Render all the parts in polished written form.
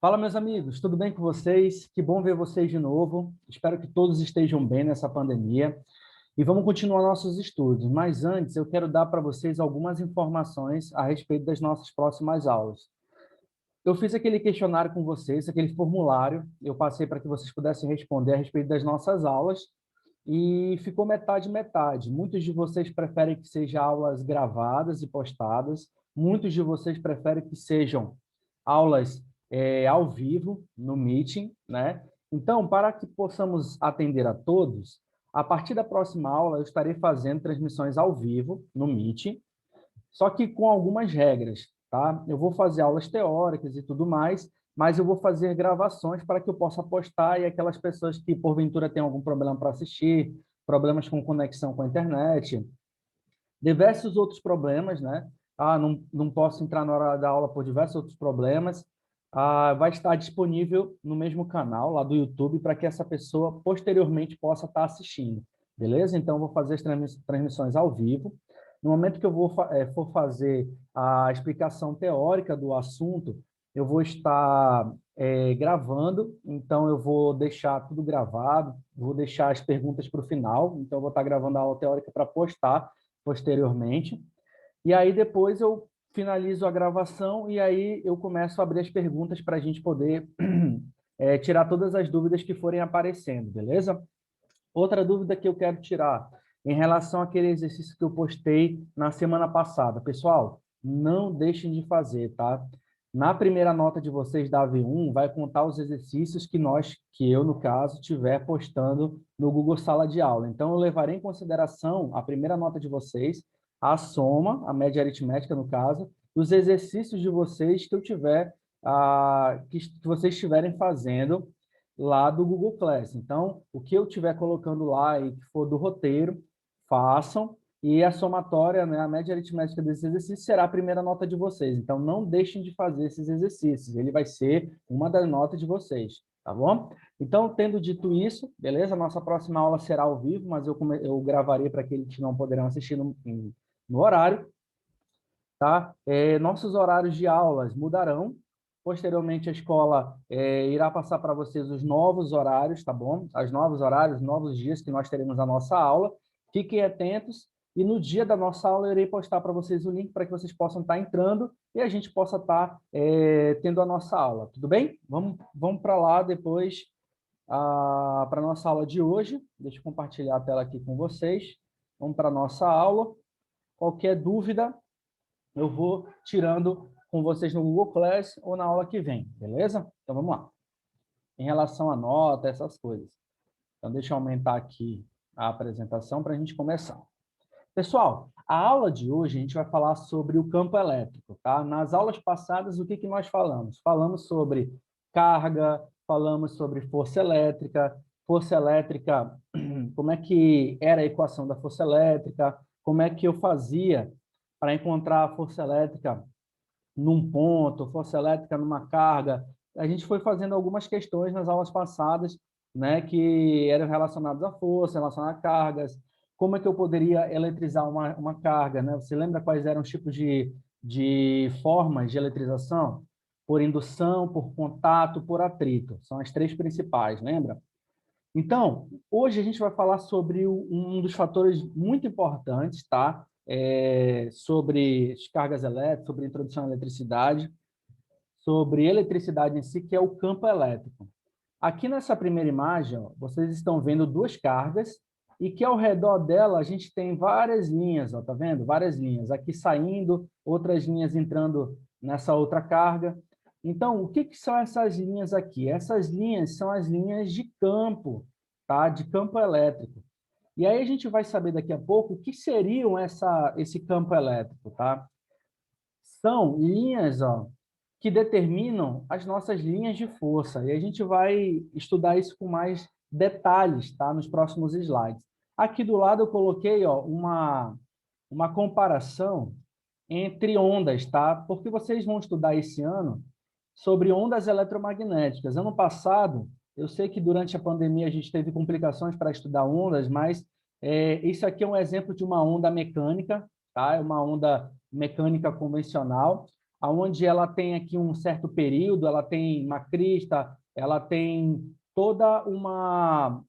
Fala, meus amigos, tudo bem com vocês? Que bom ver vocês de novo. Espero que todos estejam bem nessa pandemia. E vamos continuar nossos estudos. Mas antes, eu quero dar para vocês algumas informações a respeito das nossas próximas aulas. Eu fiz aquele questionário com vocês, aquele formulário, eu passei para que vocês pudessem responder a respeito das nossas aulas, e ficou metade, metade. Muitos de vocês preferem que sejam aulas gravadas e postadas, muitos de vocês preferem que sejam aulas ao vivo, no Meeting, né? Então, para que possamos atender a todos, a partir da próxima aula eu estarei fazendo transmissões ao vivo, no Meeting, só que com algumas regras, tá? Eu vou fazer aulas teóricas e tudo mais, mas eu vou fazer gravações para que eu possa postar e aquelas pessoas que, porventura, têm algum problema para assistir, problemas com conexão com a internet, diversos outros problemas, né? Não posso entrar na hora da aula por diversos outros problemas. Vai estar disponível no mesmo canal lá do YouTube para que essa pessoa posteriormente possa estar assistindo, beleza? Então, eu vou fazer as transmissões ao vivo. No momento que eu for fazer a explicação teórica do assunto, eu vou estar gravando, então eu vou deixar tudo gravado, vou deixar as perguntas para o final, então eu vou estar gravando a aula teórica para postar posteriormente. E aí depois eu finalizo a gravação e aí eu começo a abrir as perguntas para a gente poder tirar todas as dúvidas que forem aparecendo, beleza? Outra dúvida que eu quero tirar em relação àquele exercício que eu postei na semana passada. Pessoal, não deixem de fazer, tá? Na primeira nota de vocês da AV1, vai contar os exercícios que eu, no caso, estiver postando no Google Sala de Aula. Então, eu levarei em consideração a primeira nota de vocês, a soma, a média aritmética, no caso, dos exercícios de vocês que eu tiver, que vocês estiverem fazendo lá do Google Class. Então, o que eu estiver colocando lá e que for do roteiro, façam, e a somatória, né, a média aritmética desses exercícios será a primeira nota de vocês. Então, não deixem de fazer esses exercícios, ele vai ser uma das notas de vocês, tá bom? Então, tendo dito isso, beleza? Nossa próxima aula será ao vivo, mas eu gravarei para aqueles que não poderão assistir no horário, tá? Nossos horários de aulas mudarão. Posteriormente, a escola irá passar para vocês os novos horários, tá bom? Os novos horários, novos dias que nós teremos a nossa aula. Fiquem atentos. E no dia da nossa aula, eu irei postar para vocês o link para que vocês possam estar entrando e a gente possa estar tendo a nossa aula. Tudo bem? Vamos para lá depois, para a nossa aula de hoje. Deixa eu compartilhar a tela aqui com vocês. Vamos para a nossa aula. Qualquer dúvida, eu vou tirando com vocês no Google Class ou na aula que vem, beleza? Então, vamos lá. Em relação à nota, essas coisas. Então, deixa eu aumentar aqui a apresentação para a gente começar. Pessoal, a aula de hoje a gente vai falar sobre o campo elétrico, tá? Nas aulas passadas, o que nós falamos? Falamos sobre carga, falamos sobre força elétrica, como é que era a equação da força elétrica, como é que eu fazia para encontrar a força elétrica num ponto, força elétrica numa carga. A gente foi fazendo algumas questões nas aulas passadas, né, que eram relacionadas à força, relacionadas a cargas, como é que eu poderia eletrizar uma carga, né? Você lembra quais eram os tipos de formas de eletrização? Por indução, por contato, por atrito. São as três principais, lembra? Então, hoje a gente vai falar sobre um dos fatores muito importantes, tá? Sobre as cargas elétricas, sobre a introdução à eletricidade, sobre eletricidade em si, que é o campo elétrico. Aqui nessa primeira imagem, ó, vocês estão vendo duas cargas e que ao redor dela a gente tem várias linhas, ó, tá vendo? Várias linhas, aqui saindo, outras linhas entrando nessa outra carga. Então, o que são essas linhas aqui? Essas linhas são as linhas de campo, tá? De campo elétrico. E aí a gente vai saber daqui a pouco o que seriam esse campo elétrico, tá? São linhas, ó, que determinam as nossas linhas de força. E a gente vai estudar isso com mais detalhes, tá? Nos próximos slides. Aqui do lado eu coloquei, ó, uma comparação entre ondas, tá? Porque vocês vão estudar esse ano sobre ondas eletromagnéticas. Ano passado, eu sei que durante a pandemia a gente teve complicações para estudar ondas, mas isso aqui é um exemplo de uma onda mecânica, tá? É uma onda mecânica convencional. onde ela tem aqui um certo período, ela tem uma crista, ela tem toda uma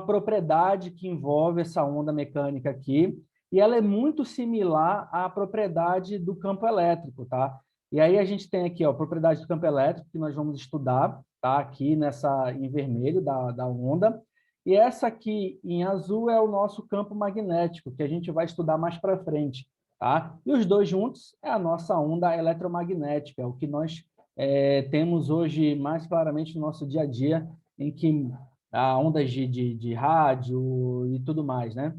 propriedade que envolve essa onda mecânica aqui, e ela é muito similar à propriedade do campo elétrico, tá? E aí a gente tem aqui, ó, a propriedade do campo elétrico, que nós vamos estudar, tá? Aqui em vermelho da onda, e essa aqui em azul é o nosso campo magnético, que a gente vai estudar mais para frente, tá? E os dois juntos é a nossa onda eletromagnética, é o que nós temos hoje mais claramente no nosso dia a dia, em que há ondas de rádio e tudo mais, né?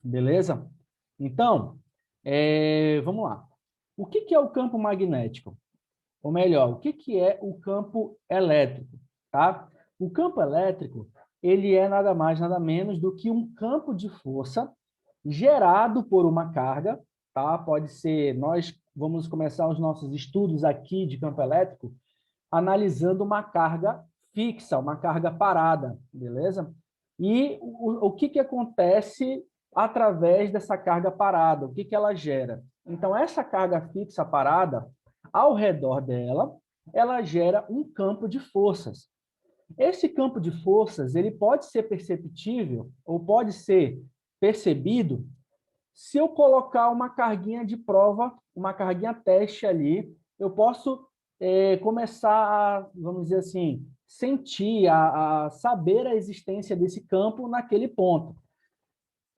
Beleza? Então, vamos lá. O que é o campo magnético? Ou melhor, o que é o campo elétrico? Tá? O campo elétrico, ele é nada mais, nada menos do que um campo de força gerado por uma carga, tá? Pode ser, nós vamos começar os nossos estudos aqui de campo elétrico analisando uma carga fixa, uma carga parada, beleza? E o que acontece através dessa carga parada? O que ela gera? Então, essa carga fixa parada, ao redor dela, ela gera um campo de forças. Esse campo de forças, ele pode ser perceptível ou pode ser percebido se eu colocar uma carguinha de prova, uma carguinha teste ali, eu posso começar a, vamos dizer assim, sentir, a saber a existência desse campo naquele ponto.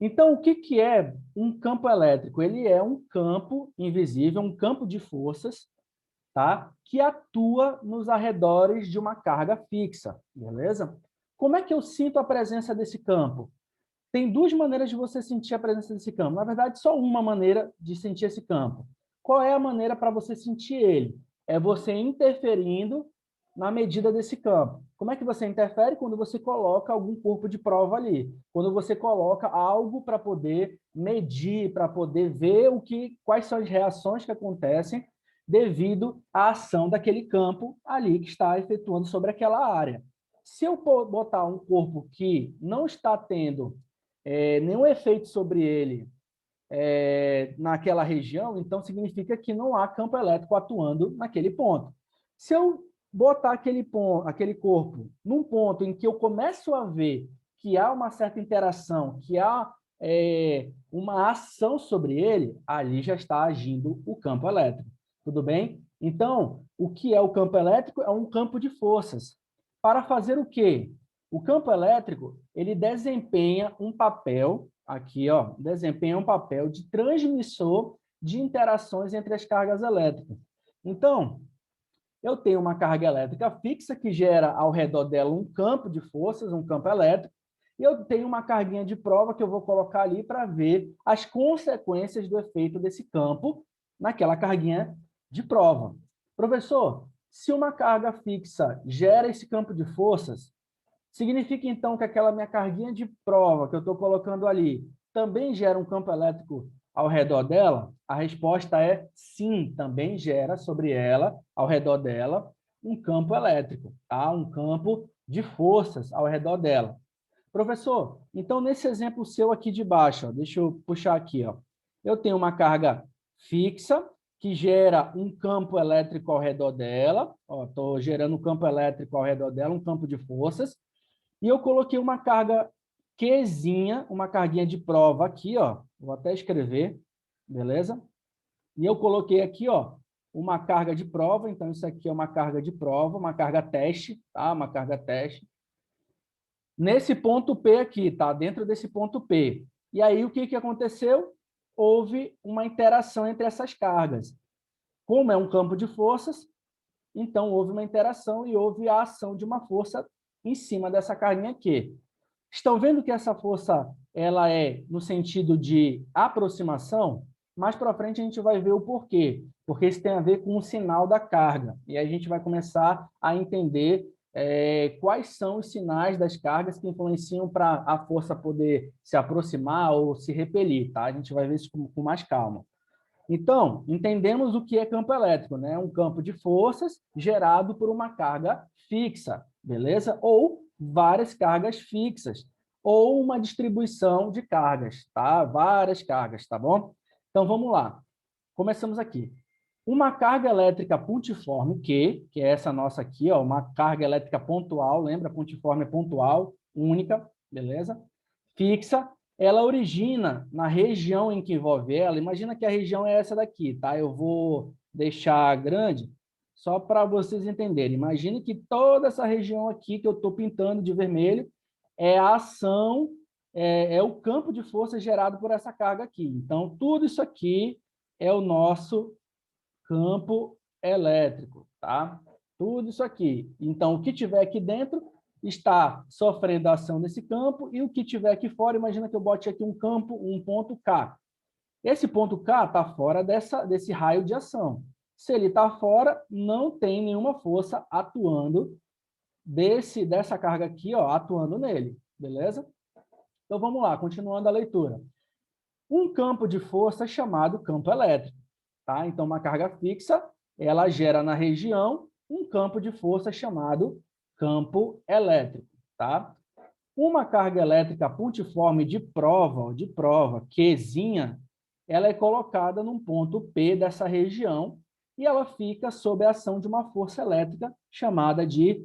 Então, o que é um campo elétrico? Ele é um campo invisível, um campo de forças, tá? Que atua nos arredores de uma carga fixa, beleza? Como é que eu sinto a presença desse campo? Tem duas maneiras de você sentir a presença desse campo. Na verdade, só uma maneira de sentir esse campo. Qual é a maneira para você sentir ele? É você interferindo na medida desse campo. Como é que você interfere? Quando você coloca algum corpo de prova ali. Quando você coloca algo para poder medir, para poder ver quais são as reações que acontecem devido à ação daquele campo ali que está efetuando sobre aquela área. Se eu botar um corpo que não está tendo nenhum efeito sobre ele naquela região, então significa que não há campo elétrico atuando naquele ponto. Se eu botar aquele corpo num ponto em que eu começo a ver que há uma certa interação, que há uma ação sobre ele, ali já está agindo o campo elétrico. Tudo bem? Então, o que é o campo elétrico? É um campo de forças. Para fazer o quê? O campo elétrico, ele desempenha um papel, aqui, ó, desempenha um papel de transmissor de interações entre as cargas elétricas. Então, eu tenho uma carga elétrica fixa que gera ao redor dela um campo de forças, um campo elétrico, e eu tenho uma carguinha de prova que eu vou colocar ali para ver as consequências do efeito desse campo naquela carguinha de prova. Professor, se uma carga fixa gera esse campo de forças, significa, então, que aquela minha carguinha de prova que eu estou colocando ali também gera um campo elétrico ao redor dela? A resposta é sim, também gera sobre ela, ao redor dela, um campo elétrico, tá? Um campo de forças ao redor dela. Professor, então, nesse exemplo seu aqui de baixo, ó, deixa eu puxar aqui, ó, eu tenho uma carga fixa que gera um campo elétrico ao redor dela, estou gerando um campo elétrico ao redor dela, um campo de forças, e eu coloquei uma carga Qzinha, uma carguinha de prova aqui, ó. Vou até escrever, beleza? E eu coloquei aqui, ó, uma carga de prova. Então, isso aqui é uma carga de prova, uma carga teste, tá? Uma carga teste. Nesse ponto P aqui, tá? Dentro desse ponto P. E aí, o que aconteceu? Houve uma interação entre essas cargas. Como é um campo de forças, então houve uma interação e houve a ação de uma força em cima dessa carguinha aqui. Estão vendo que essa força ela é no sentido de aproximação? Mais para frente a gente vai ver o porquê. Porque isso tem a ver com o sinal da carga. E aí a gente vai começar a entender quais são os sinais das cargas que influenciam para a força poder se aproximar ou se repelir. Tá? A gente vai ver isso com mais calma. Então, entendemos o que é campo elétrico, né? Um campo de forças gerado por uma carga fixa, beleza? Ou várias cargas fixas, ou uma distribuição de cargas, tá? Várias cargas, tá bom? Então, vamos lá. Começamos aqui. Uma carga elétrica pontiforme, que é essa nossa aqui, ó, uma carga elétrica pontual, lembra? Pontiforme é pontual, única, beleza? Fixa, ela origina na região em que envolve ela. Imagina que a região é essa daqui, tá? Eu vou deixar grande só para vocês entenderem. Imagine que toda essa região aqui que eu estou pintando de vermelho é a ação, é o campo de força gerado por essa carga aqui. Então, tudo isso aqui é o nosso campo elétrico, tá? Tudo isso aqui. Então, o que tiver aqui dentro está sofrendo a ação desse campo e o que tiver aqui fora, imagina que eu bote aqui um campo, um ponto K. Esse ponto K está fora desse raio de ação. Se ele está fora, não tem nenhuma força atuando dessa carga aqui, ó, atuando nele, beleza? Então, vamos lá, continuando a leitura. Um campo de força chamado campo elétrico. Tá? Então, uma carga fixa, ela gera na região um campo de força chamado campo elétrico. Tá? Uma carga elétrica pontiforme de prova, Qzinha, ela é colocada num ponto P dessa região e ela fica sob a ação de uma força elétrica chamada de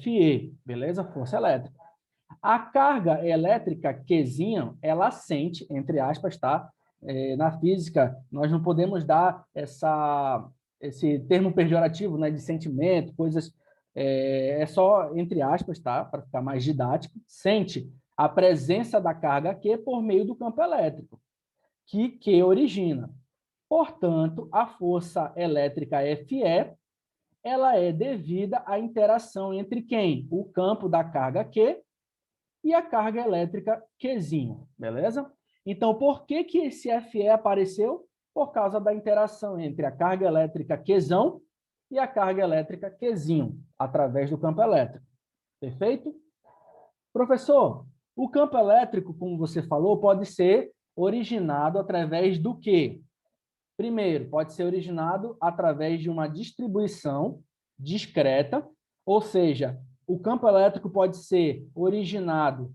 Fe, beleza? Força elétrica. A carga elétrica Qzinha, ela sente, entre aspas, tá? Na física, nós não podemos dar esse termo pejorativo, né, de sentimento, coisas... É só entre aspas, tá? Para ficar mais didático. Sente a presença da carga Q por meio do campo elétrico, que origina. Portanto, a força elétrica Fe, ela é devida à interação entre quem? O campo da carga Q e a carga elétrica Qzinho, beleza? Então, por que esse Fe apareceu? Por causa da interação entre a carga elétrica Qzão e a carga elétrica Qzinho, através do campo elétrico. Perfeito? Professor, o campo elétrico, como você falou, pode ser originado através do quê? Primeiro, pode ser originado através de uma distribuição discreta, ou seja, o campo elétrico pode ser originado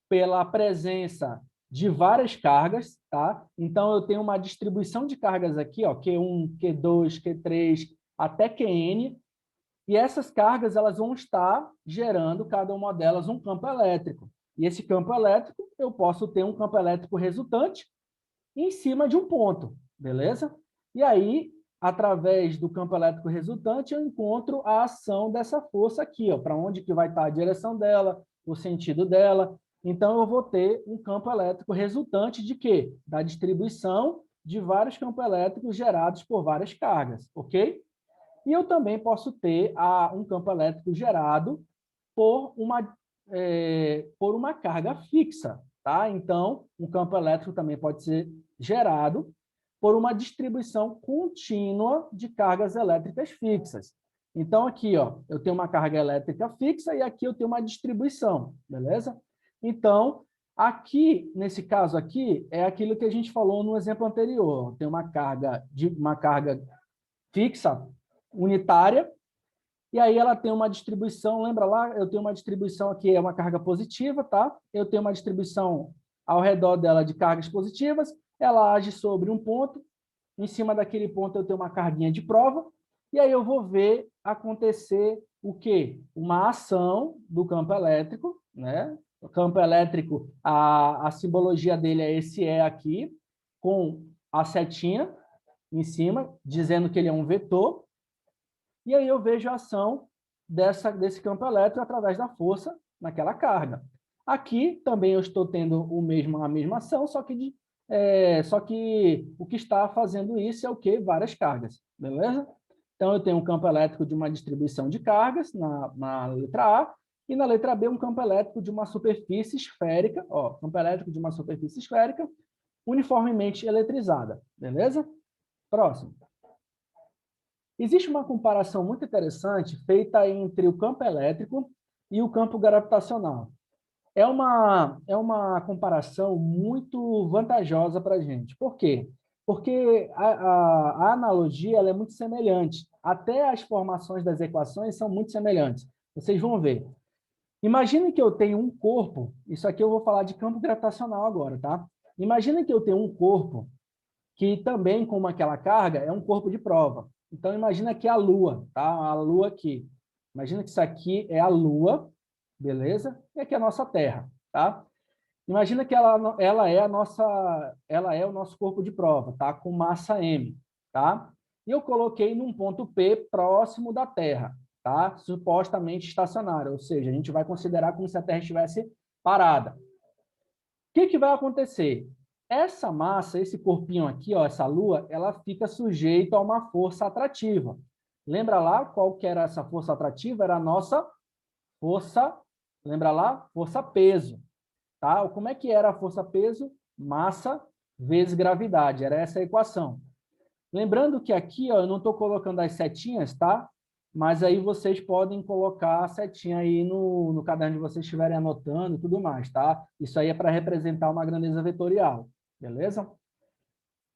pela presença de várias cargas, tá? Então, eu tenho uma distribuição de cargas aqui, ó, Q1, Q2, Q3, até Qn, e essas cargas elas vão estar gerando, cada uma delas, um campo elétrico. E esse campo elétrico, eu posso ter um campo elétrico resultante em cima de um ponto, beleza? E aí, através do campo elétrico resultante, eu encontro a ação dessa força aqui, ó, para onde que vai estar a direção dela, o sentido dela. Então, eu vou ter um campo elétrico resultante de quê? Da distribuição de vários campos elétricos gerados por várias cargas, ok? E eu também posso ter um campo elétrico gerado por uma carga fixa, tá? Então, um campo elétrico também pode ser gerado por uma distribuição contínua de cargas elétricas fixas. Então, aqui, ó, eu tenho uma carga elétrica fixa e aqui eu tenho uma distribuição, beleza? Então, aqui, nesse caso aqui, é aquilo que a gente falou no exemplo anterior. Tem uma carga fixa unitária, e aí ela tem uma distribuição, lembra lá? Eu tenho uma distribuição aqui, é uma carga positiva, tá? Eu tenho uma distribuição ao redor dela de cargas positivas, ela age sobre um ponto, em cima daquele ponto eu tenho uma carguinha de prova, e aí eu vou ver acontecer o quê? Uma ação do campo elétrico, né? O campo elétrico, a simbologia dele é esse E aqui, com a setinha em cima, dizendo que ele é um vetor, e aí eu vejo a ação desse campo elétrico através da força naquela carga. Aqui também eu estou tendo a mesma ação, só que o que está fazendo isso é o quê? Várias cargas, beleza? Então, eu tenho um campo elétrico de uma distribuição de cargas na letra A, e na letra B, um campo elétrico de uma superfície esférica, ó, campo elétrico de uma superfície esférica uniformemente eletrizada, beleza? Próximo. Existe uma comparação muito interessante feita entre o campo elétrico e o campo gravitacional. É uma comparação muito vantajosa para a gente. Por quê? Porque a analogia ela é muito semelhante. Até as formações das equações são muito semelhantes. Vocês vão ver. Imagine que eu tenho um corpo, isso aqui eu vou falar de campo gravitacional agora, tá? Imagine que eu tenho um corpo que também, como aquela carga, é um corpo de prova. Então, imagina que a Lua, tá? A Lua aqui. Imagina que isso aqui é a Lua, beleza? E aqui é a nossa Terra, tá? Imagina que ela é o nosso corpo de prova, tá? Com massa M, tá? E eu coloquei num ponto P próximo da Terra, tá? Supostamente estacionário, ou seja, a gente vai considerar como se a Terra estivesse parada. O que vai acontecer? Essa massa, esse corpinho aqui, ó, essa Lua, ela fica sujeita a uma força atrativa. Lembra lá qual que era essa força atrativa? Era a nossa força, lembra lá? Força peso. Tá? Como é que era a força-peso? Massa vezes gravidade. Era essa a equação. Lembrando que aqui, ó, eu não estou colocando as setinhas, tá? Mas aí vocês podem colocar a setinha aí no caderno de vocês estiverem anotando e tudo mais, tá? Isso aí é para representar uma grandeza vetorial, beleza?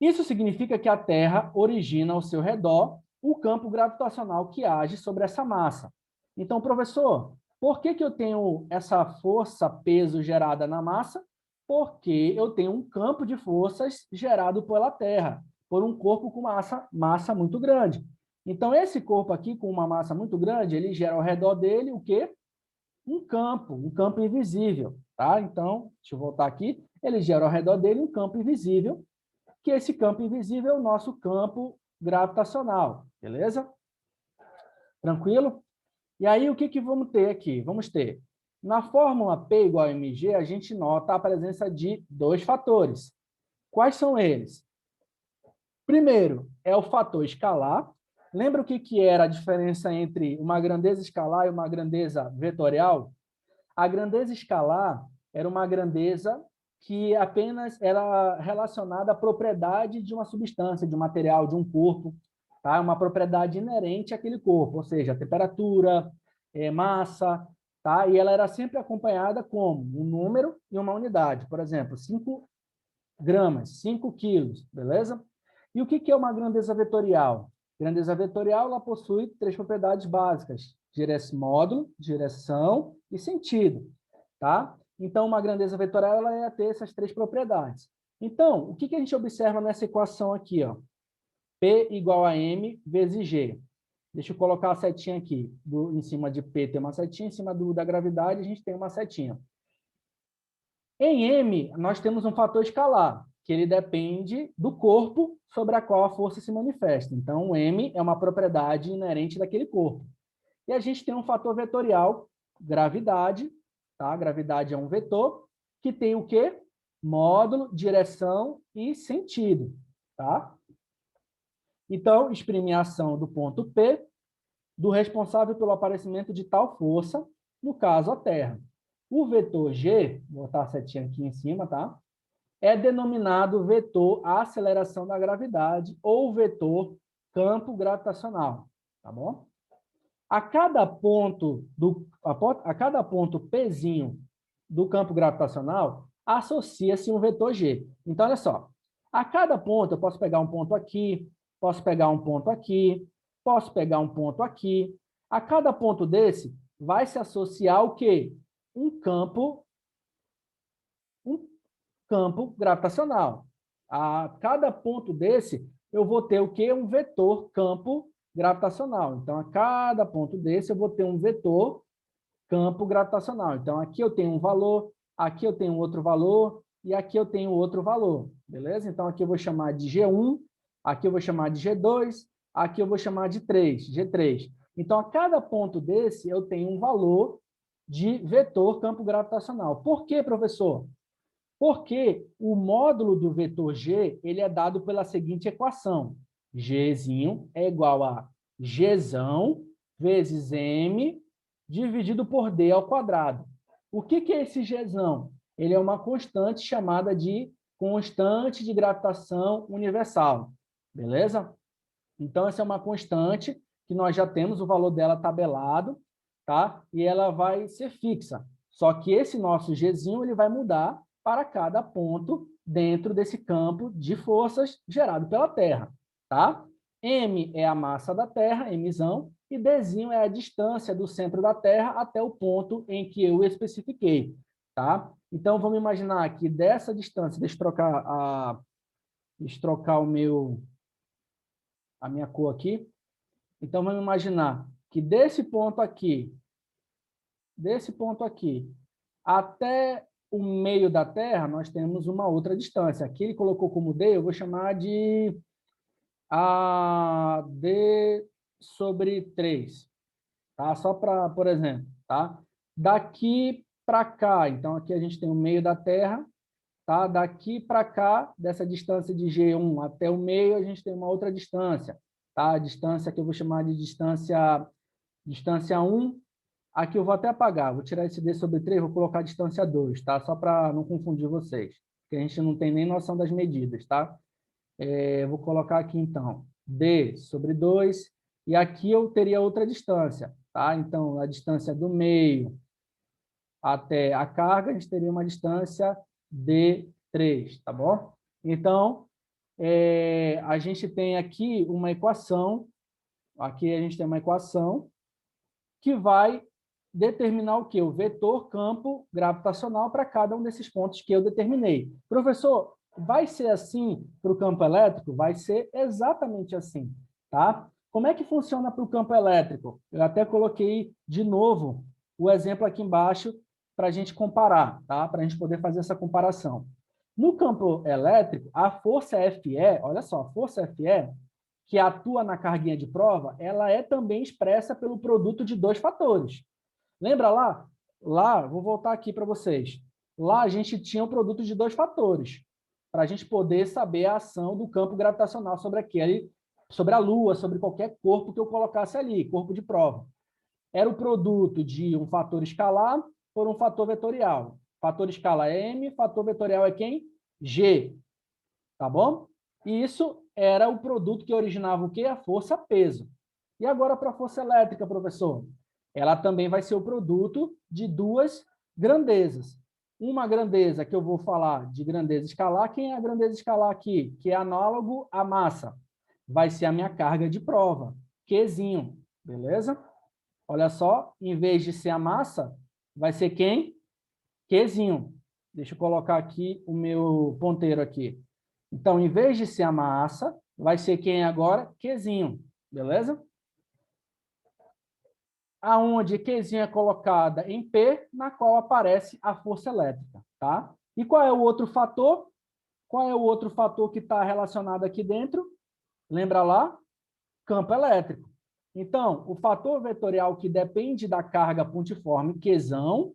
Isso significa que a Terra origina ao seu redor o campo gravitacional que age sobre essa massa. Então, professor, por que eu tenho essa força-peso gerada na massa? Porque eu tenho um campo de forças gerado pela Terra, por um corpo com massa muito grande. Então, esse corpo aqui, com uma massa muito grande, ele gera ao redor dele o quê? Um campo invisível. Tá? Então, deixa eu voltar aqui. Ele gera ao redor dele um campo invisível, que esse campo invisível é o nosso campo gravitacional, beleza? Tranquilo? E aí, o que vamos ter aqui? Vamos ter, na fórmula P igual a mg, a gente nota a presença de dois fatores. Quais são eles? Primeiro, é o fator escalar. Lembra o que era a diferença entre uma grandeza escalar e uma grandeza vetorial? A grandeza escalar era uma grandeza que apenas era relacionada à propriedade de uma substância, de um material, de um corpo, tá? Uma propriedade inerente àquele corpo, ou seja, temperatura, massa, tá? E ela era sempre acompanhada como um número e uma unidade, por exemplo, 5 gramas, 5 quilos, beleza? E o que é uma grandeza vetorial? Grandeza vetorial ela possui três propriedades básicas: módulo, direção e sentido, tá? Então, uma grandeza vetorial ela ia ter essas três propriedades. Então, o que a gente observa nessa equação aqui, ó? P igual a M vezes G. Deixa eu colocar a setinha aqui. Em cima de P tem uma setinha, em cima da gravidade a gente tem uma setinha. Em M, nós temos um fator escalar, que ele depende do corpo sobre a qual a força se manifesta. Então, o M é uma propriedade inerente daquele corpo. E a gente tem um fator vetorial, gravidade, tá? Gravidade é um vetor, que tem o quê? Módulo, direção e sentido, tá? Então, exprime a ação do ponto P, do responsável pelo aparecimento de tal força, no caso, a Terra. O vetor G, vou botar a setinha aqui em cima, tá? É denominado vetor aceleração da gravidade ou vetor campo gravitacional, tá bom? A cada ponto Pzinho do campo gravitacional, associa-se um vetor G. Então, olha só, a cada ponto, eu posso pegar um ponto aqui, posso pegar um ponto aqui, posso pegar um ponto aqui. A cada ponto desse, vai se associar o quê? Um campo gravitacional. A cada ponto desse, eu vou ter o quê? Um vetor campo gravitacional. Então, a cada ponto desse, eu vou ter um vetor campo gravitacional. Então, aqui eu tenho um valor, aqui eu tenho outro valor, e aqui eu tenho outro valor. Beleza? Então, aqui eu vou chamar de G1, aqui eu vou chamar de G2, aqui eu vou chamar de G3. Então, a cada ponto desse, eu tenho um valor de vetor campo gravitacional. Por quê, professor? Porque o módulo do vetor G ele é dado pela seguinte equação. Gzinho é igual a Gzão vezes M dividido por D ao quadrado. O que é esse Gzão? Ele é uma constante chamada de constante de gravitação universal. Beleza? Então, essa é uma constante que nós já temos o valor dela tabelado, tá? E ela vai ser fixa. Só que esse nosso Gzinho ele vai mudar para cada ponto dentro desse campo de forças gerado pela Terra, tá? M é a massa da Terra, Mzão, e Dzinho é a distância do centro da Terra até o ponto em que eu especifiquei, tá? Então, vamos imaginar que dessa distância, deixa eu trocar Deixa eu trocar a minha cor aqui. Então, vamos imaginar que desse ponto aqui, até o meio da Terra, nós temos uma outra distância. Aqui ele colocou como D, eu vou chamar de D sobre 3. Tá? Só para, por exemplo, tá? Daqui para cá, então aqui a gente tem o meio da Terra, tá? Daqui para cá, dessa distância de G1 até o meio, a gente tem uma outra distância, tá? A distância que eu vou chamar de distância 1. Aqui eu vou até apagar, vou tirar esse D sobre 3, vou colocar a distância 2, tá? Só para não confundir vocês, porque a gente não tem nem noção das medidas, tá? Vou colocar aqui, então, D sobre 2, e aqui eu teria outra distância, tá? Então, a distância do meio até a carga, a gente teria uma distância D3, tá bom? Então, a gente tem aqui uma equação, que vai determinar o quê? O vetor campo gravitacional para cada um desses pontos que eu determinei. Professor, vai ser assim para o campo elétrico? Vai ser exatamente assim, tá? Como é que funciona para o campo elétrico? Eu até coloquei de novo o exemplo aqui embaixo para a gente comparar, tá? Para a gente poder fazer essa comparação. No campo elétrico, a força FE, olha só, a força FE, que atua na carguinha de prova, ela é também expressa pelo produto de dois fatores. Lembra lá? Lá, vou voltar aqui para vocês. Lá a gente tinha um produto de dois fatores, para a gente poder saber a ação do campo gravitacional sobre a Lua, sobre qualquer corpo que eu colocasse ali, corpo de prova. Era o produto de um fator escalar por um fator vetorial. Fator escalar é M, fator vetorial é quem? G. Tá bom? E isso era o produto que originava o quê? A força-peso. E agora para a força elétrica, professor? Ela também vai ser o produto de duas grandezas. Uma grandeza que eu vou falar de grandeza escalar. Quem é a grandeza escalar aqui? Que é análogo à massa. Vai ser a minha carga de prova, Qzinho. Beleza? Olha só, em vez de ser a massa, vai ser quem? Qzinho. Deixa eu colocar aqui o meu ponteiro aqui. Então, em vez de ser a massa, vai ser quem agora? Qzinho. Beleza? Aonde Qzinho é colocada em P, na qual aparece a força elétrica, tá? E qual é o outro fator? Qual é o outro fator que está relacionado aqui dentro? Lembra lá? Campo elétrico. Então, o fator vetorial que depende da carga pontiforme Qzão,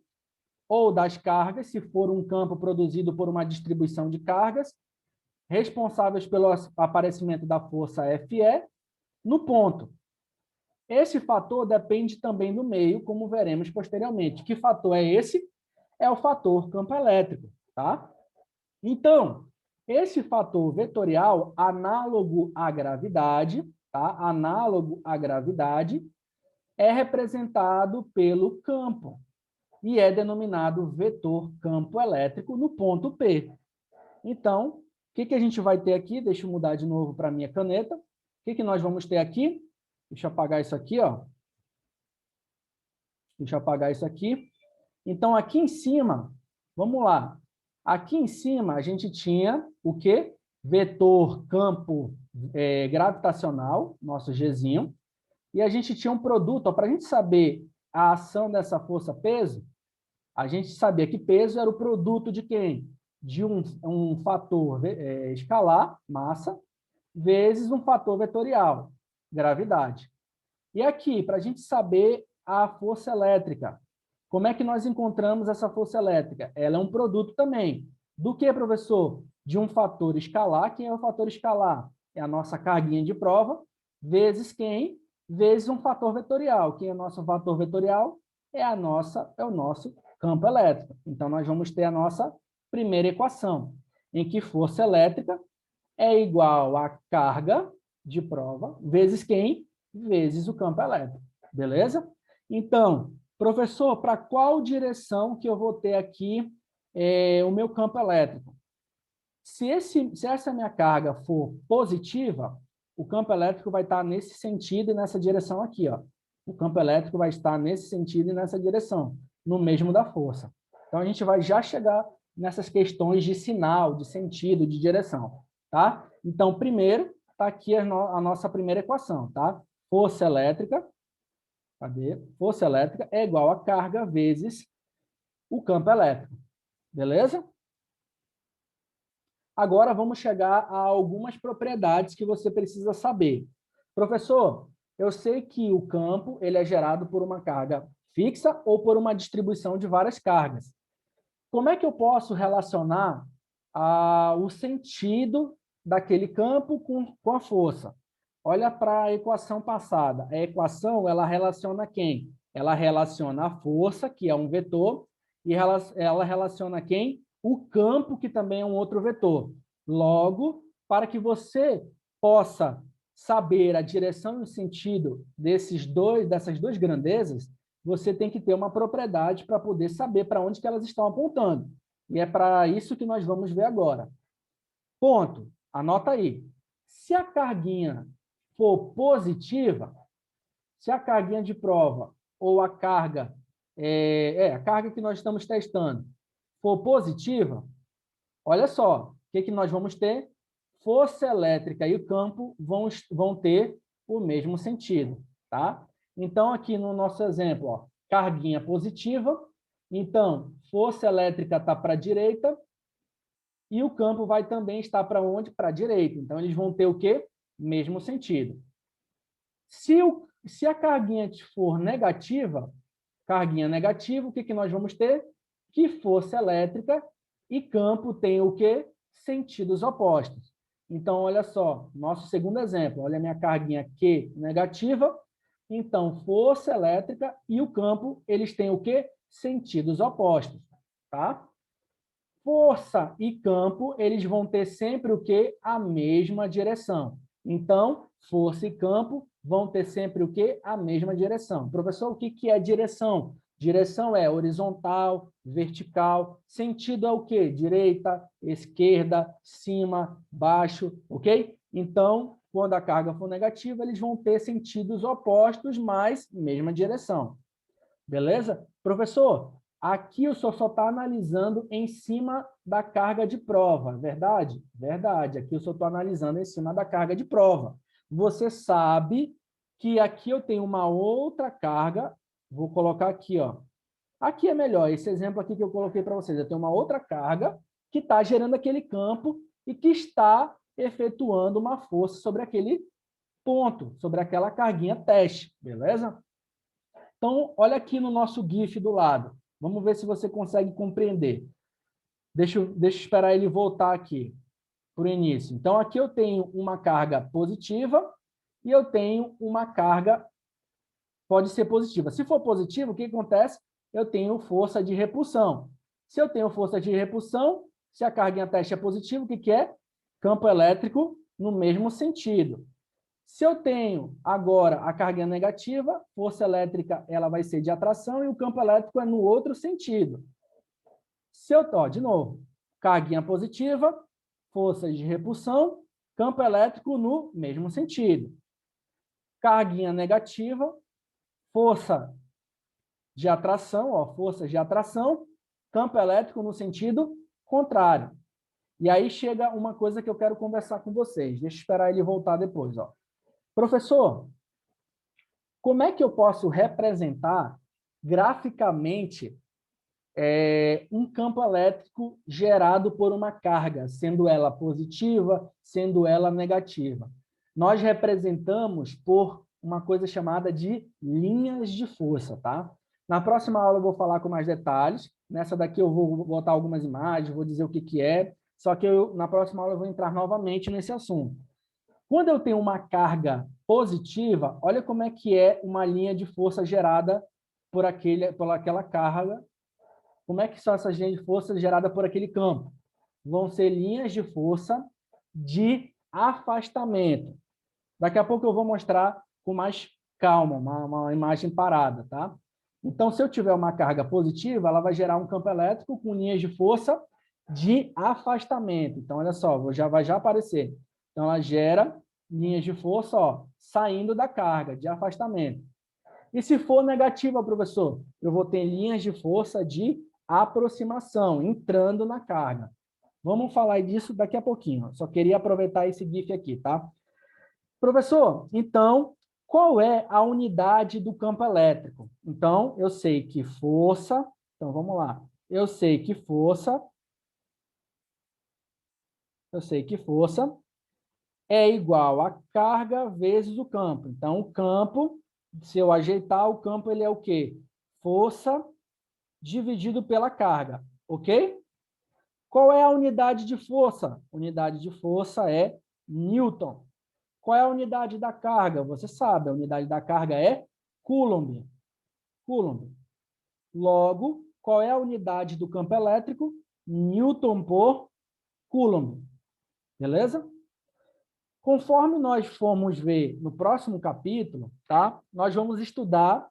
ou das cargas, se for um campo produzido por uma distribuição de cargas, responsáveis pelo aparecimento da força Fe no ponto. Esse fator depende também do meio, como veremos posteriormente. Que fator é esse? É o fator campo elétrico, tá? Então, esse fator vetorial, análogo à gravidade, tá? Análogo à gravidade, é representado pelo campo e é denominado vetor campo elétrico no ponto P. Então, o que a gente vai ter aqui? Deixa eu mudar de novo para a minha caneta. O que nós vamos ter aqui? Deixa eu apagar isso aqui, ó. Deixa eu apagar isso aqui. Então, aqui em cima, vamos lá. Aqui em cima, a gente tinha o quê? Vetor campo gravitacional, nosso Gzinho. E a gente tinha um produto, para a gente saber a ação dessa força-peso, a gente sabia que peso era o produto de quem? De um fator escalar, massa, vezes um fator vetorial, gravidade. E aqui, para a gente saber a força elétrica, como é que nós encontramos essa força elétrica? Ela é um produto também. Do que, professor? De um fator escalar. Quem é o fator escalar? É a nossa carguinha de prova, vezes quem? Vezes um fator vetorial. Quem é o nosso fator vetorial? É o nosso campo elétrico. Então, nós vamos ter a nossa primeira equação, em que força elétrica é igual a carga de prova, vezes quem? Vezes o campo elétrico. Beleza? Então, professor, para qual direção que eu vou ter aqui o meu campo elétrico? Se essa minha carga for positiva, o campo elétrico vai estar nesse sentido e nessa direção aqui, ó. O campo elétrico vai estar nesse sentido e nessa direção, no mesmo da força. Então, a gente vai já chegar nessas questões de sinal, de sentido, de direção, tá? Então, primeiro, está aqui a nossa primeira equação, tá? Força elétrica, cadê? Força elétrica é igual a carga vezes o campo elétrico, beleza? Agora vamos chegar a algumas propriedades que você precisa saber. Professor, eu sei que o campo ele é gerado por uma carga fixa ou por uma distribuição de várias cargas. Como é que eu posso relacionar o sentido daquele campo com a força? Olha para a equação passada. A equação ela relaciona quem? Ela relaciona a força, que é um vetor, e ela relaciona quem? O campo, que também é um outro vetor. Logo, para que você possa saber a direção e o sentido dessas duas grandezas, você tem que ter uma propriedade para poder saber para onde que elas estão apontando. E é para isso que nós vamos ver agora. Ponto. Anota aí. Se a carguinha for positiva, se a carguinha de prova ou a carga, a carga que nós estamos testando, for positiva, olha só, o que nós vamos ter? Força elétrica e o campo vão ter o mesmo sentido, tá? Então, aqui no nosso exemplo, ó, carguinha positiva, então, força elétrica está para a direita e o campo vai também estar para onde? Para a direita. Então, eles vão ter o quê? Mesmo sentido. Se a carguinha for negativa, carguinha negativa, o que nós vamos ter? Que força elétrica e campo tem o quê? Sentidos opostos. Então, olha só, nosso segundo exemplo. Olha a minha carguinha Q negativa. Então, força elétrica e o campo, eles têm o quê? Sentidos opostos, tá? Força e campo, eles vão ter sempre o quê? A mesma direção. Então, força e campo vão ter sempre o quê? A mesma direção. Professor, o que é direção? Direção é horizontal, vertical. Sentido é o quê? Direita, esquerda, cima, baixo, ok? Então, quando a carga for negativa, eles vão ter sentidos opostos, mas mesma direção. Beleza? Professor, aqui o senhor só está analisando em cima da carga de prova, verdade? Verdade, aqui eu só estou analisando em cima da carga de prova. Você sabe que aqui eu tenho uma outra carga, vou colocar aqui, ó. Aqui é melhor, esse exemplo aqui que eu coloquei para vocês, eu tenho uma outra carga que está gerando aquele campo e que está efetuando uma força sobre aquele ponto, sobre aquela carguinha teste, beleza? Então, olha aqui no nosso GIF do lado. Vamos ver se você consegue compreender. Deixa eu esperar ele voltar aqui para o início. Então, aqui eu tenho uma carga positiva e eu tenho uma carga, pode ser positiva. Se for positivo, o que acontece? Eu tenho força de repulsão. Se eu tenho força de repulsão, se a carga em teste é positiva, o que é? Campo elétrico no mesmo sentido. Se eu tenho agora a carga negativa, força elétrica ela vai ser de atração e o campo elétrico é no outro sentido. Se eu, de novo, carguinha positiva, força de repulsão, campo elétrico no mesmo sentido. Carguinha negativa, força de atração, força de atração, campo elétrico no sentido contrário. E aí chega uma coisa que eu quero conversar com vocês. Deixa eu esperar ele voltar depois. Professor, como é que eu posso representar graficamente um campo elétrico gerado por uma carga, sendo ela positiva, sendo ela negativa? Nós representamos por uma coisa chamada de linhas de força, tá? Na próxima aula eu vou falar com mais detalhes. Nessa daqui eu vou botar algumas imagens, vou dizer o que é, só que na próxima aula eu vou entrar novamente nesse assunto. Quando eu tenho uma carga positiva, olha como é que é uma linha de força gerada por aquela carga. Como é que são essas linhas de força geradas por aquele campo? Vão ser linhas de força de afastamento. Daqui a pouco eu vou mostrar com mais calma, uma imagem parada, tá? Então, se eu tiver uma carga positiva, ela vai gerar um campo elétrico com linhas de força de afastamento. Então, olha só, vai já aparecer. Então, ela gera linhas de força saindo da carga, de afastamento. E se for negativa, professor, eu vou ter linhas de força de aproximação, entrando na carga. Vamos falar disso daqui a pouquinho. Só queria aproveitar esse GIF aqui, tá? Professor, então, qual é a unidade do campo elétrico? Então, eu sei que força... Então, vamos lá. Eu sei que força é igual a carga vezes o campo. Então, o campo, se eu ajeitar, o campo ele é o quê? Força dividido pela carga, ok? Qual é a unidade de força? Unidade de força é Newton. Qual é a unidade da carga? Você sabe, a unidade da carga é Coulomb. Coulomb. Logo, qual é a unidade do campo elétrico? Newton por Coulomb. Beleza? Conforme nós formos ver no próximo capítulo, tá? Nós vamos estudar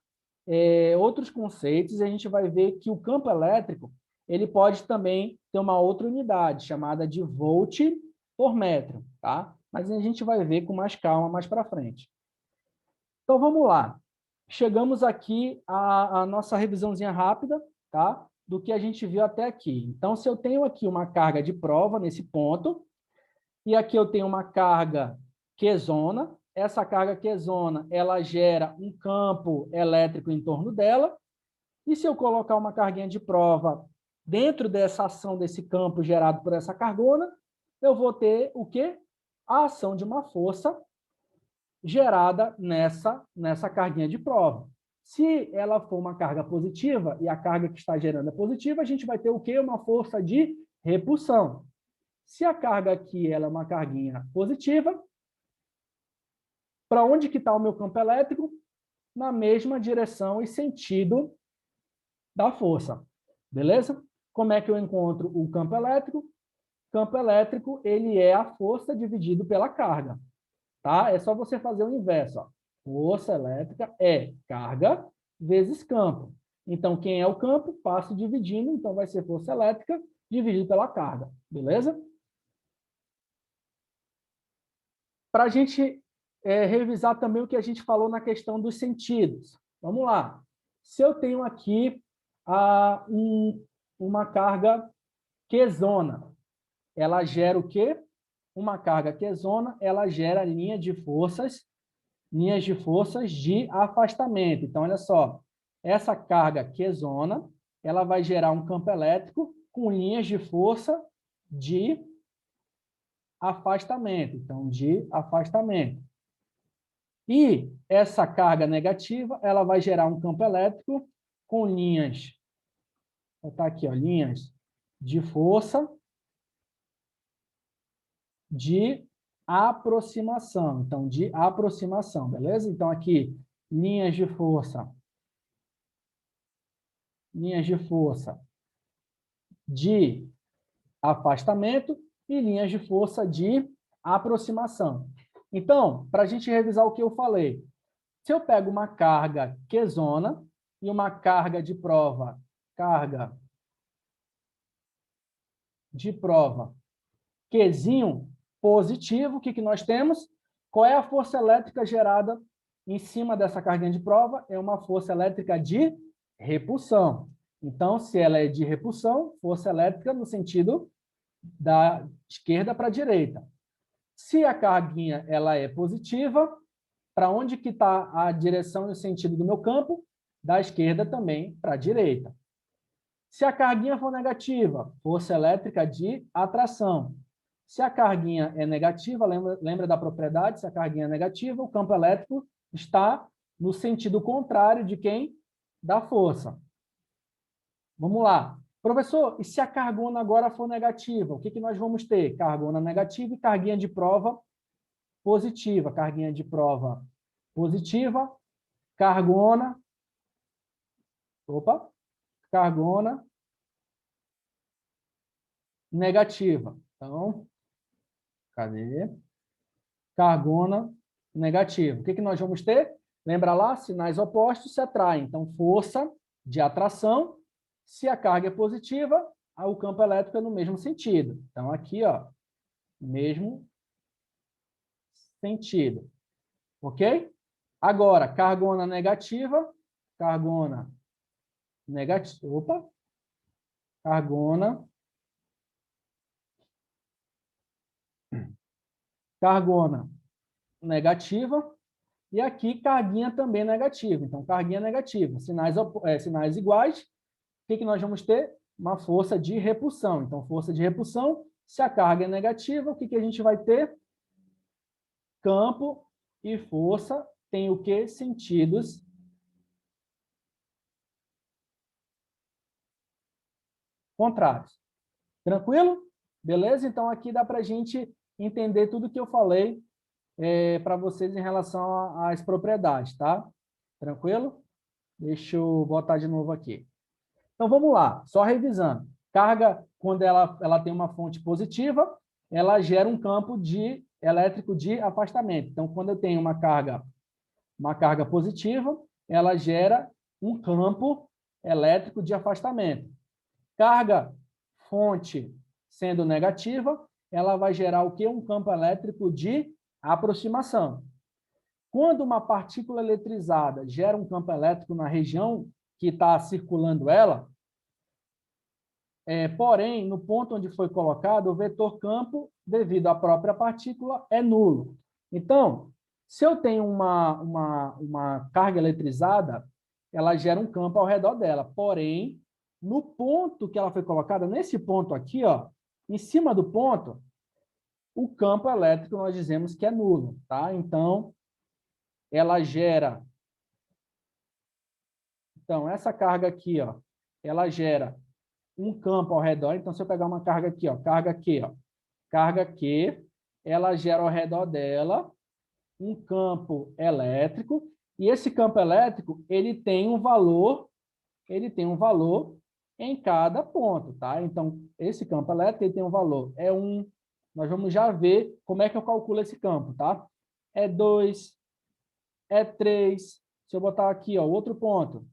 outros conceitos e a gente vai ver que o campo elétrico ele pode também ter uma outra unidade, chamada de volt por metro, tá? Mas a gente vai ver com mais calma mais para frente. Então, vamos lá. Chegamos aqui à nossa revisãozinha rápida, tá? Do que a gente viu até aqui. Então, se eu tenho aqui uma carga de prova nesse ponto, e aqui eu tenho uma carga Q-zona. Essa carga Q-zona, ela gera um campo elétrico em torno dela. E se eu colocar uma carguinha de prova dentro dessa ação desse campo gerado por essa cargona, eu vou ter o quê? A ação de uma força gerada nessa carguinha de prova. Se ela for uma carga positiva e a carga que está gerando é positiva, a gente vai ter o quê? Uma força de repulsão. Se a carga aqui ela é uma carguinha positiva, para onde que está o meu campo elétrico? Na mesma direção e sentido da força. Beleza? Como é que eu encontro o campo elétrico? Campo elétrico, ele é a força dividido pela carga. Tá? É só você fazer o inverso. Ó. Força elétrica é carga vezes campo. Então, quem é o campo? Passo dividindo, então vai ser força elétrica dividido pela carga. Beleza? Para a gente revisar também o que a gente falou na questão dos sentidos. Vamos lá. Se eu tenho aqui uma carga Q-zona, ela gera o quê? Uma carga Q-zona, ela gera linhas de forças de afastamento. Então, olha só, essa carga Q-zona, ela vai gerar um campo elétrico com linhas de força de afastamento. Então, de afastamento. E essa carga negativa, ela vai gerar um campo elétrico com linhas, vou botar aqui, ó, linhas de força de aproximação. Então, de aproximação, beleza? Então, aqui, linhas de força de afastamento e linhas de força de aproximação. Então, para a gente revisar o que eu falei, se eu pego uma carga Q-zona e uma carga de prova Qzinho positivo, o que nós temos? Qual é a força elétrica gerada em cima dessa carguinha de prova? É uma força elétrica de repulsão. Então, se ela é de repulsão, força elétrica no sentido da esquerda para a direita. Se a carguinha ela é positiva, para onde que está a direção e o sentido do meu campo? Da esquerda também para a direita. Se a carguinha for negativa, força elétrica de atração. Se a carguinha é negativa, lembra da propriedade? Se a carguinha é negativa, o campo elétrico está no sentido contrário de quem? Da força. Vamos lá. Professor, e se a cargona agora for negativa? O que nós vamos ter? Cargona negativa e carguinha de prova positiva. Carguinha de prova positiva, cargona negativa. Então, cadê? Cargona negativa. O que nós vamos ter? Lembra lá? Sinais opostos se atraem. Então, força de atração. Se a carga é positiva, o campo elétrico é no mesmo sentido. Então, aqui, ó, mesmo sentido. Ok? Agora, cargona negativa, cargona negativa, cargona cargona negativa, e aqui carguinha também negativa. Então, carguinha negativa. Sinais iguais, o que nós vamos ter? Uma força de repulsão. Então, força de repulsão, se a carga é negativa, o que a gente vai ter? Campo e força têm o quê? Sentidos contrários. Tranquilo? Beleza? Então, aqui dá para a gente entender tudo que eu falei para vocês em relação às propriedades, tá? Tranquilo? Deixa eu botar de novo aqui. Então, vamos lá, só revisando. Carga, quando ela tem uma fonte positiva, ela gera um campo elétrico de afastamento. Então, quando eu tenho uma carga positiva, ela gera um campo elétrico de afastamento. Carga fonte sendo negativa, ela vai gerar o quê? Um campo elétrico de aproximação. Quando uma partícula eletrizada gera um campo elétrico na região que está circulando ela, porém, no ponto onde foi colocado, o vetor campo, devido à própria partícula, é nulo. Então, se eu tenho uma carga eletrizada, ela gera um campo ao redor dela. Porém, no ponto que ela foi colocada, nesse ponto aqui, ó, em cima do ponto, o campo elétrico nós dizemos que é nulo, tá? Então, ela gera... Então, essa carga aqui, ó, ela gera um campo ao redor. Então, se eu pegar uma carga aqui, ó, carga Q, ela gera ao redor dela um campo elétrico, e esse campo elétrico, ele tem um valor em cada ponto, tá? Então, esse campo elétrico, ele tem um valor, é 1, nós vamos já ver como é que eu calculo esse campo, tá? É 2, é 3, se eu botar aqui, ó, outro ponto,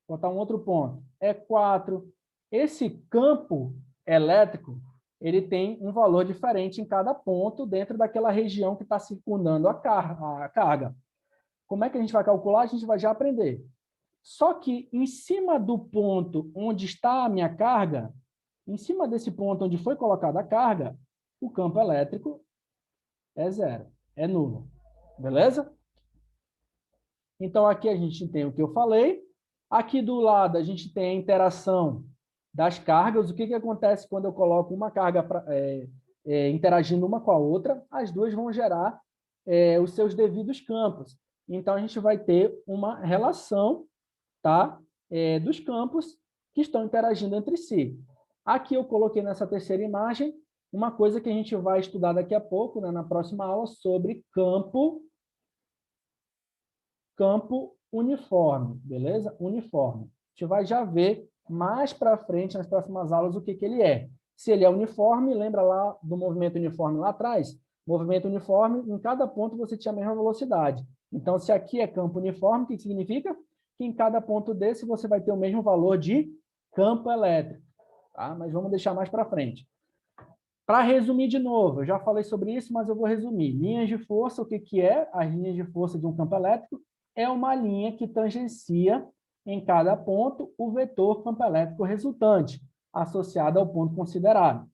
botar um outro ponto, é 4. Esse campo elétrico, ele tem um valor diferente em cada ponto dentro daquela região que está circundando a carga. Como é que a gente vai calcular? A gente vai já aprender. Só que em cima do ponto onde está a minha carga, em cima desse ponto onde foi colocada a carga, o campo elétrico é zero, é nulo. Beleza? Então, aqui a gente tem o que eu falei. Aqui do lado, a gente tem a interação das cargas. O que acontece quando eu coloco uma carga interagindo uma com a outra? As duas vão gerar os seus devidos campos. Então, a gente vai ter uma relação, tá? Dos campos que estão interagindo entre si. Aqui eu coloquei nessa terceira imagem uma coisa que a gente vai estudar daqui a pouco, né, na próxima aula, sobre campo uniforme, beleza? Uniforme. A gente vai já ver mais para frente, nas próximas aulas, o que ele é. Se ele é uniforme, lembra lá do movimento uniforme lá atrás? Movimento uniforme, em cada ponto você tinha a mesma velocidade. Então, se aqui é campo uniforme, o que significa? Que em cada ponto desse você vai ter o mesmo valor de campo elétrico. Tá? Mas vamos deixar mais para frente. Para resumir de novo, eu já falei sobre isso, mas eu vou resumir. Linhas de força, o que é? As linhas de força de um campo elétrico é uma linha que tangencia em cada ponto o vetor campo elétrico resultante, associado ao ponto considerado.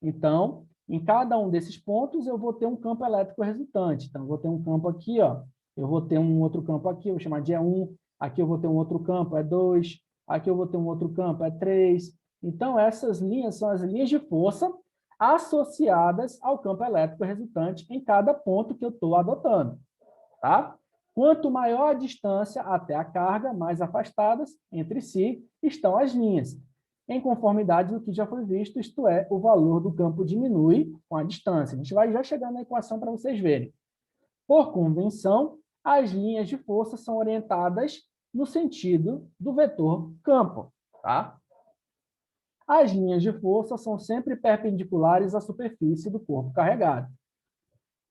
Então, em cada um desses pontos, eu vou ter um campo elétrico resultante. Então, eu vou ter um campo aqui, ó, eu vou ter um outro campo aqui, eu vou chamar de E1, aqui eu vou ter um outro campo, E2, aqui eu vou ter um outro campo, E3. Então, essas linhas são as linhas de força associadas ao campo elétrico resultante em cada ponto que eu estou adotando. Tá? Quanto maior a distância até a carga, mais afastadas entre si estão as linhas, em conformidade do que já foi visto, isto é, o valor do campo diminui com a distância. A gente vai já chegar na equação para vocês verem. Por convenção, as linhas de força são orientadas no sentido do vetor campo. Tá? As linhas de força são sempre perpendiculares à superfície do corpo carregado.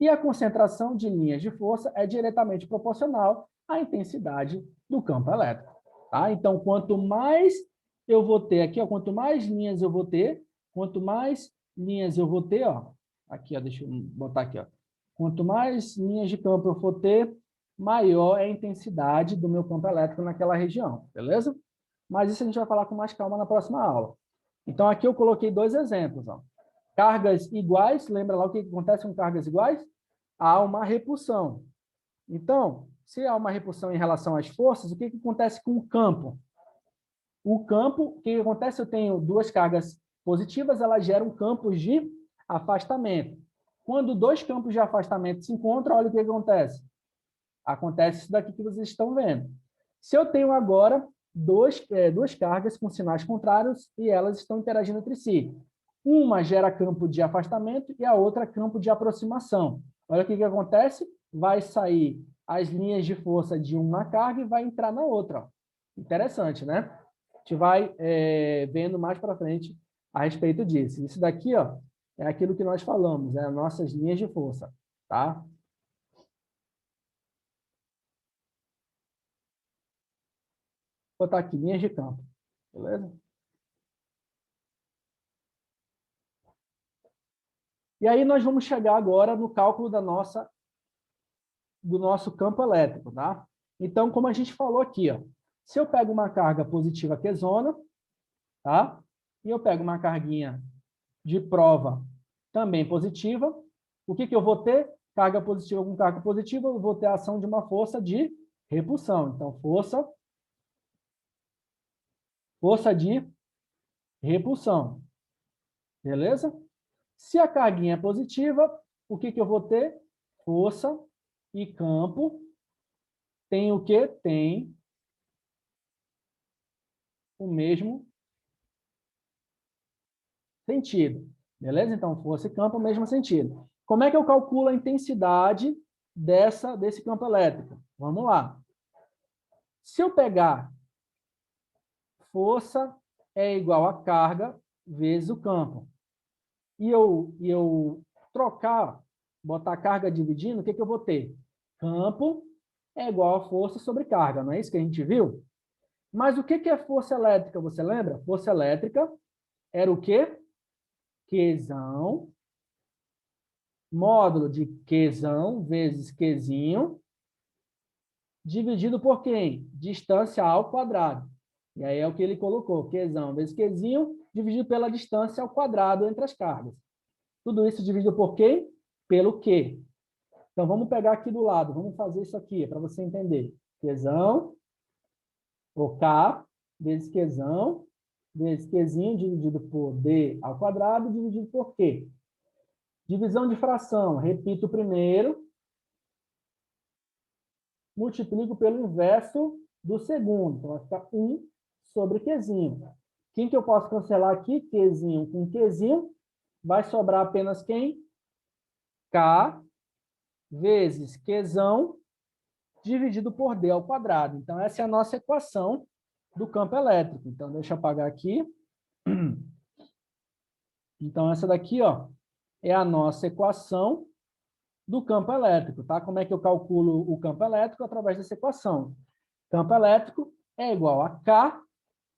E a concentração de linhas de força é diretamente proporcional à intensidade do campo elétrico. Tá? Então, quanto mais eu vou ter aqui, ó, quanto mais linhas eu vou ter, ó, aqui, ó, deixa eu botar aqui, ó, quanto mais linhas de campo eu for ter, maior é a intensidade do meu campo elétrico naquela região, beleza? Mas isso a gente vai falar com mais calma na próxima aula. Então, aqui eu coloquei dois exemplos. Ó. Cargas iguais, lembra lá o que acontece com cargas iguais? Há uma repulsão. Então, se há uma repulsão em relação às forças, o que acontece com o campo? O campo, o que acontece? Eu tenho duas cargas positivas, elas geram campos de afastamento. Quando dois campos de afastamento se encontram, olha o que acontece. Acontece isso daqui que vocês estão vendo. Se eu tenho agora duas cargas com sinais contrários e elas estão interagindo entre si. Uma gera campo de afastamento e a outra campo de aproximação. Olha o que acontece. Vai sair as linhas de força de uma carga e vai entrar na outra. Ó. Interessante, né? A gente vai vendo mais para frente a respeito disso. Isso daqui ó, é aquilo que nós falamos, as nossas linhas de força. Tá? Vou botar aqui, linhas de campo. Beleza? E aí nós vamos chegar agora no cálculo do nosso campo elétrico, tá? Então, como a gente falou aqui, ó, se eu pego uma carga positiva quesona, tá? E eu pego uma carguinha de prova também positiva, o que eu vou ter? Carga positiva com carga positiva, eu vou ter a ação de uma força de repulsão. Então, força de repulsão. Beleza? Se a carguinha é positiva, o que eu vou ter? Força e campo tem o quê? Tem o mesmo sentido. Beleza? Então, força e campo, o mesmo sentido. Como é que eu calculo a intensidade desse campo elétrico? Vamos lá. Se eu pegar força é igual a carga vezes o campo, e eu trocar, botar carga dividindo, o que eu vou ter? Campo é igual a força sobre carga, não é isso que a gente viu? Mas o que é força elétrica, você lembra? Força elétrica era o quê? Qzão, módulo de Qzão vezes Qzinho, dividido por quem? Distância ao quadrado. E aí é o que ele colocou, Qzão vezes Qzinho, dividido pela distância ao quadrado entre as cargas. Tudo isso dividido por quem? Pelo Q. Então, vamos pegar aqui do lado, vamos fazer isso aqui, para você entender. Qzão, ou K, vezes Qzão, vezes Qzinho, dividido por D ao quadrado, dividido por Q. Divisão de fração, repito o primeiro, multiplico pelo inverso do segundo. Então, vai ficar 1 sobre Qzinho. Quem que eu posso cancelar aqui? Qzinho com Qzinho. Vai sobrar apenas quem? K vezes Qzão dividido por D ao quadrado. Então, essa é a nossa equação do campo elétrico. Então, deixa eu apagar aqui. Então, essa daqui ó, é a nossa equação do campo elétrico. Tá? Como é que eu calculo o campo elétrico? Através dessa equação. Campo elétrico é igual a K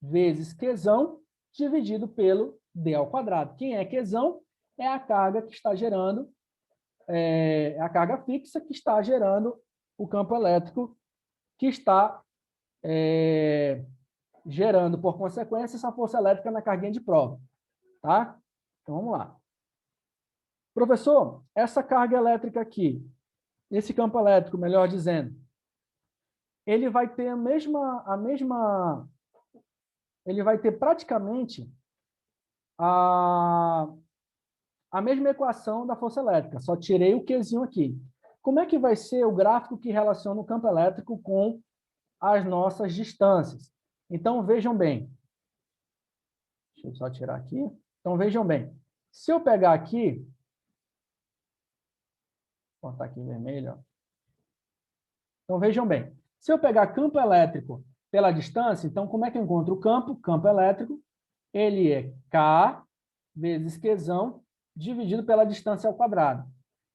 vezes Qzão dividido pelo D ao quadrado. Quem é Qzão? É a carga que está gerando, a carga fixa que está gerando o campo elétrico que está gerando, por consequência, essa força elétrica na carguinha de prova. Tá? Então, vamos lá. Professor, essa carga elétrica aqui, esse campo elétrico, melhor dizendo, ele vai ter ele vai ter praticamente a mesma equação da força elétrica, só tirei o Qzinho aqui. Como é que vai ser o gráfico que relaciona o campo elétrico com as nossas distâncias? Então, vejam bem. Deixa eu só tirar aqui. Então, vejam bem. Se eu pegar aqui, vou botar aqui em vermelho. Ó. Então, vejam bem. Se eu pegar campo elétrico pela distância, então, como é que eu encontro o campo? Campo elétrico, ele é K vezes Qzão dividido pela distância ao quadrado.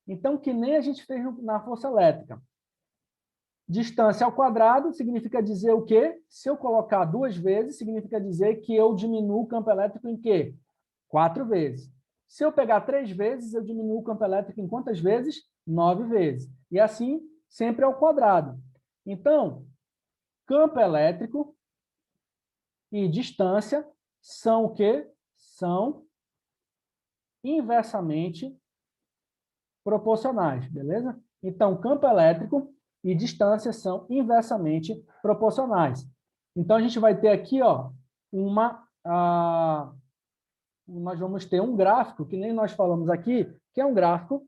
Então, que nem a gente fez na força elétrica. Distância ao quadrado significa dizer o quê? Se eu colocar 2 vezes, significa dizer que eu diminuo o campo elétrico em quê? 4 vezes. Se eu pegar 3 vezes, eu diminuo o campo elétrico em quantas vezes? 9 vezes. E assim, sempre ao quadrado. Então, campo elétrico e distância são o quê? São inversamente proporcionais, beleza? Então, campo elétrico e distância são inversamente proporcionais. Então, a gente vai ter aqui, ó, nós vamos ter um gráfico, que nem nós falamos aqui, que é um gráfico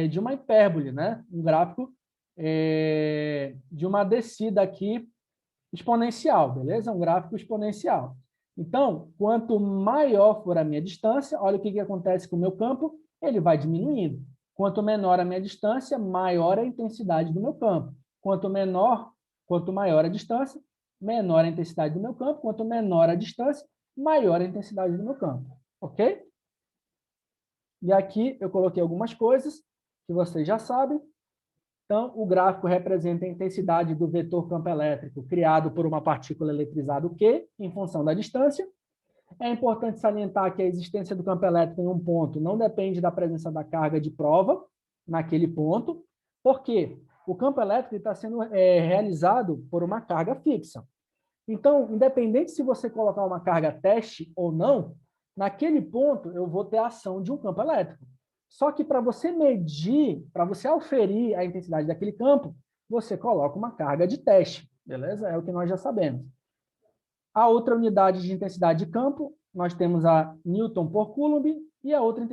de uma hipérbole, né? Um gráfico de uma descida aqui exponencial, beleza? Um gráfico exponencial. Então, quanto maior for a minha distância, olha o que acontece com o meu campo, ele vai diminuindo. Quanto menor a minha distância, maior a intensidade do meu campo. Quanto maior a distância, menor a intensidade do meu campo. Quanto menor a distância, maior a intensidade do meu campo. Ok? E aqui eu coloquei algumas coisas que vocês já sabem. Então, o gráfico representa a intensidade do vetor campo elétrico criado por uma partícula eletrizada Q, em função da distância. É importante salientar que a existência do campo elétrico em um ponto não depende da presença da carga de prova naquele ponto. Por quê? O campo elétrico está sendo realizado por uma carga fixa. Então, independente se você colocar uma carga teste ou não, naquele ponto eu vou ter a ação de um campo elétrico. Só que para você medir, para você aferir a intensidade daquele campo, você coloca uma carga de teste, beleza? É o que nós já sabemos. A outra unidade de intensidade de campo, nós temos a Newton por Coulomb, e a outra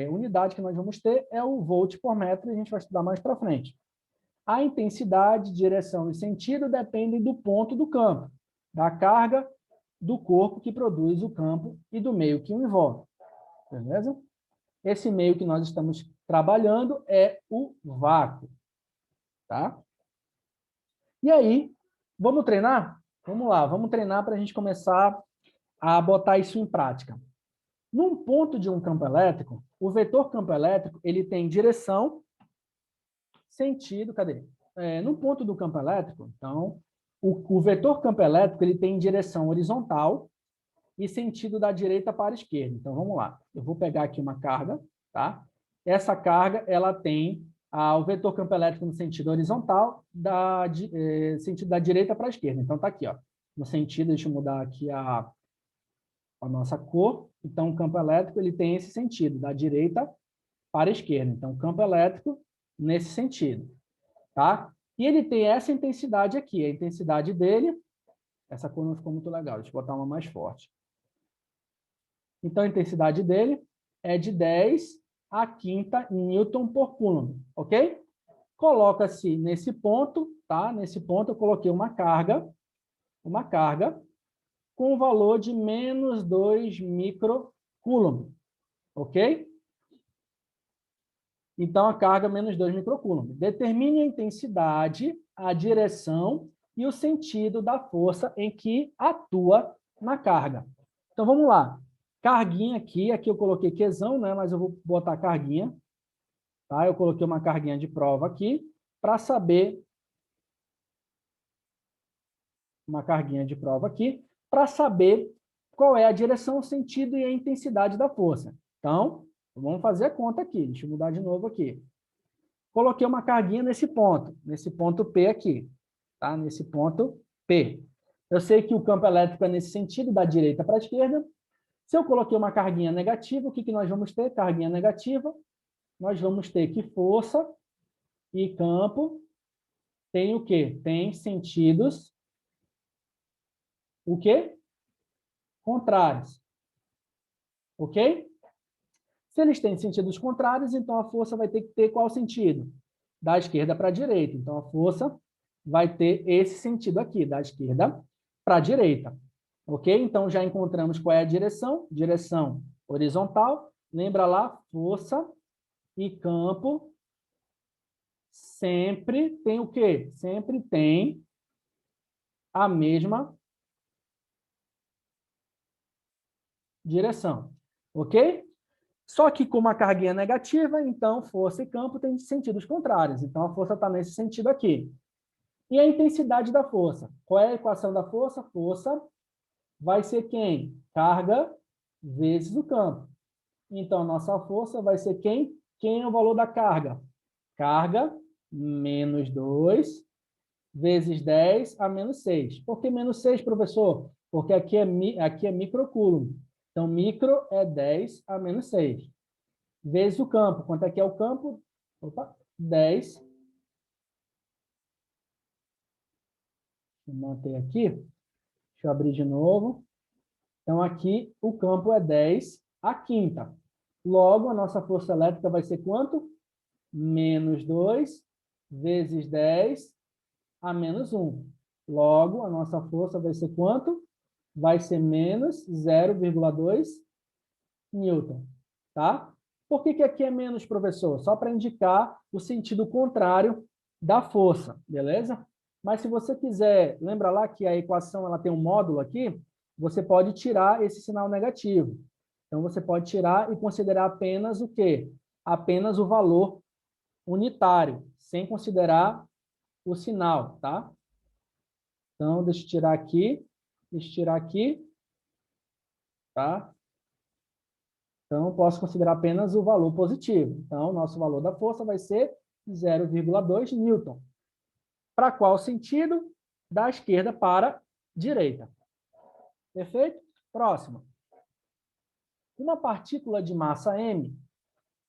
unidade que nós vamos ter é o Volt por metro, e a gente vai estudar mais para frente. A intensidade, direção e sentido dependem do ponto do campo, da carga do corpo que produz o campo e do meio que o envolve. Beleza? Esse meio que nós estamos trabalhando é o vácuo. Tá? E aí, vamos treinar? Vamos lá, vamos treinar para a gente começar a botar isso em prática. Num ponto de um campo elétrico, o vetor campo elétrico ele tem direção, sentido, cadê? No ponto do campo elétrico, então, o vetor campo elétrico ele tem direção horizontal e sentido da direita para a esquerda. Então, vamos lá. Eu vou pegar aqui uma carga, tá? Essa carga, ela tem o vetor campo elétrico no sentido horizontal, sentido da direita para a esquerda. Então, tá aqui, ó. No sentido, deixa eu mudar aqui a nossa cor. Então, o campo elétrico, ele tem esse sentido, da direita para a esquerda. Então, campo elétrico nesse sentido, tá? E ele tem essa intensidade aqui, a intensidade dele, essa cor não ficou muito legal, deixa eu botar uma mais forte. Então, a intensidade dele é de 10 a quinta Newton por Coulomb, ok? Coloca-se nesse ponto, tá? Nesse ponto eu coloquei uma carga com o valor de menos 2 microcoulomb, ok? Então, a carga menos 2 microcoulomb. Determine a intensidade, a direção e o sentido da força em que atua na carga. Então, vamos lá. Carguinha aqui eu coloquei Qzão, né? Mas eu vou botar carguinha. Tá? Eu coloquei uma carguinha de prova aqui para saber... Uma carguinha de prova aqui para saber qual é a direção, o sentido e a intensidade da força. Então, vamos fazer a conta aqui. Deixa eu mudar de novo aqui. Coloquei uma carguinha nesse ponto P aqui, tá? Nesse ponto P. Eu sei que o campo elétrico é nesse sentido, da direita para a esquerda. Se eu coloquei uma carguinha negativa, o que nós vamos ter? Carguinha negativa, nós vamos ter que força e campo tem o quê? Tem sentidos, o quê? Contrários. Ok? Se eles têm sentidos contrários, então a força vai ter que ter qual sentido? Da esquerda para a direita. Então, a força vai ter esse sentido aqui, da esquerda para a direita. Ok? Então, já encontramos qual é a direção. Direção horizontal. Lembra lá? Força e campo sempre tem o quê? Sempre tem a mesma direção. Ok? Só que com uma carguinha negativa, então força e campo têm sentidos contrários. Então, a força está nesse sentido aqui. E a intensidade da força? Qual é a equação da força? Força vai ser quem? Carga vezes o campo. Então, a nossa força vai ser quem? Quem é o valor da carga? Carga menos 2 vezes 10 a menos 6. Por que menos 6, professor? Porque aqui é microcoulomb. Então, micro é 10 a menos 6. Vezes o campo. Quanto é que é o campo? Opa, 10. Vou manter aqui. Deixa eu abrir de novo. Então, aqui o campo é 10 a quinta. Logo, a nossa força elétrica vai ser quanto? Menos 2 vezes 10 a menos 1. Logo, a nossa força vai ser quanto? Vai ser menos 0,2 newton. Tá? Por que aqui é menos, professor? Só para indicar o sentido contrário da força, beleza? Mas se você quiser, lembra lá que a equação ela tem um módulo aqui, você pode tirar esse sinal negativo. Então, você pode tirar e considerar apenas o quê? Apenas o valor unitário, sem considerar o sinal, tá? Então, deixa eu tirar aqui, tá? Então, posso considerar apenas o valor positivo. Então, nosso valor da força vai ser 0,2 newton. Para qual sentido? Da esquerda para a direita. Perfeito? Próximo. Uma partícula de massa m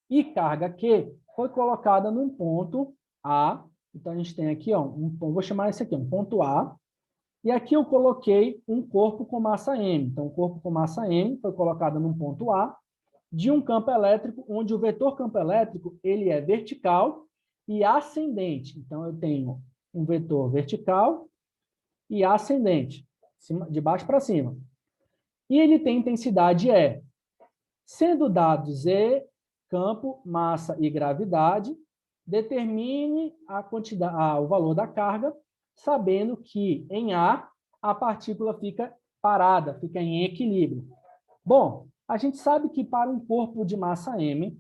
e carga Q foi colocada num ponto A. Então, a gente tem aqui, ó, vou chamar esse aqui, um ponto A. E aqui eu coloquei um corpo com massa m. Então, o corpo com massa m foi colocado num ponto A de um campo elétrico, onde o vetor campo elétrico ele é vertical e ascendente. Então, eu tenho um vetor vertical e ascendente, de baixo para cima. E ele tem intensidade E. Sendo dados E, campo, massa e gravidade, determine a quantidade, o valor da carga, sabendo que em a partícula fica parada, fica em equilíbrio. Bom, a gente sabe que para um corpo de massa m,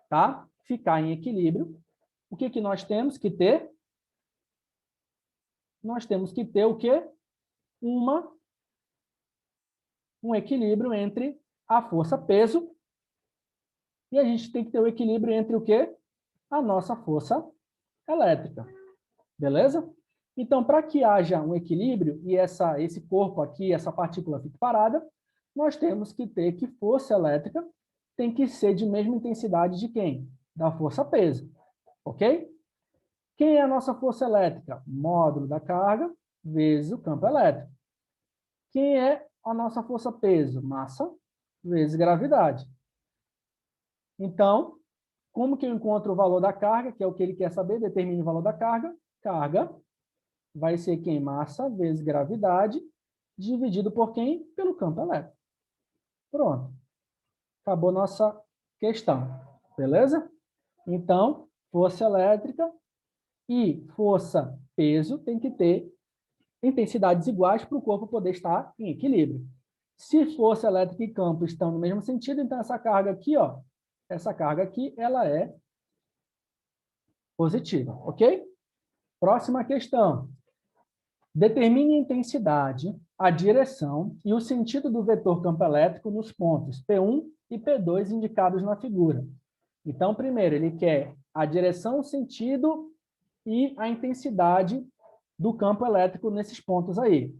tá, ficar em equilíbrio, o que nós temos que ter? Nós temos que ter o quê? Um equilíbrio entre a força-peso e a gente tem que ter o equilíbrio entre o quê? A nossa força elétrica. Beleza? Então, para que haja um equilíbrio e esse corpo aqui, essa partícula fique parada, nós temos que ter que força elétrica tem que ser de mesma intensidade de quem? Da força-peso. Ok? Quem é a nossa força elétrica? Módulo da carga vezes o campo elétrico. Quem é a nossa força-peso? Massa vezes gravidade. Então, como que eu encontro o valor da carga, que é o que ele quer saber, determine o valor da carga. Carga vai ser quem? Massa vezes gravidade, dividido por quem? Pelo campo elétrico. Pronto. Acabou nossa questão. Beleza? Então, força elétrica e força-peso tem que ter intensidades iguais para o corpo poder estar em equilíbrio. Se força elétrica e campo estão no mesmo sentido, então essa carga aqui, ó, essa carga aqui, ela é positiva, ok? Próxima questão. Determine a intensidade, a direção e o sentido do vetor campo elétrico nos pontos P1 e P2 indicados na figura. Então, primeiro, ele quer a direção, o sentido e a intensidade do campo elétrico nesses pontos aí.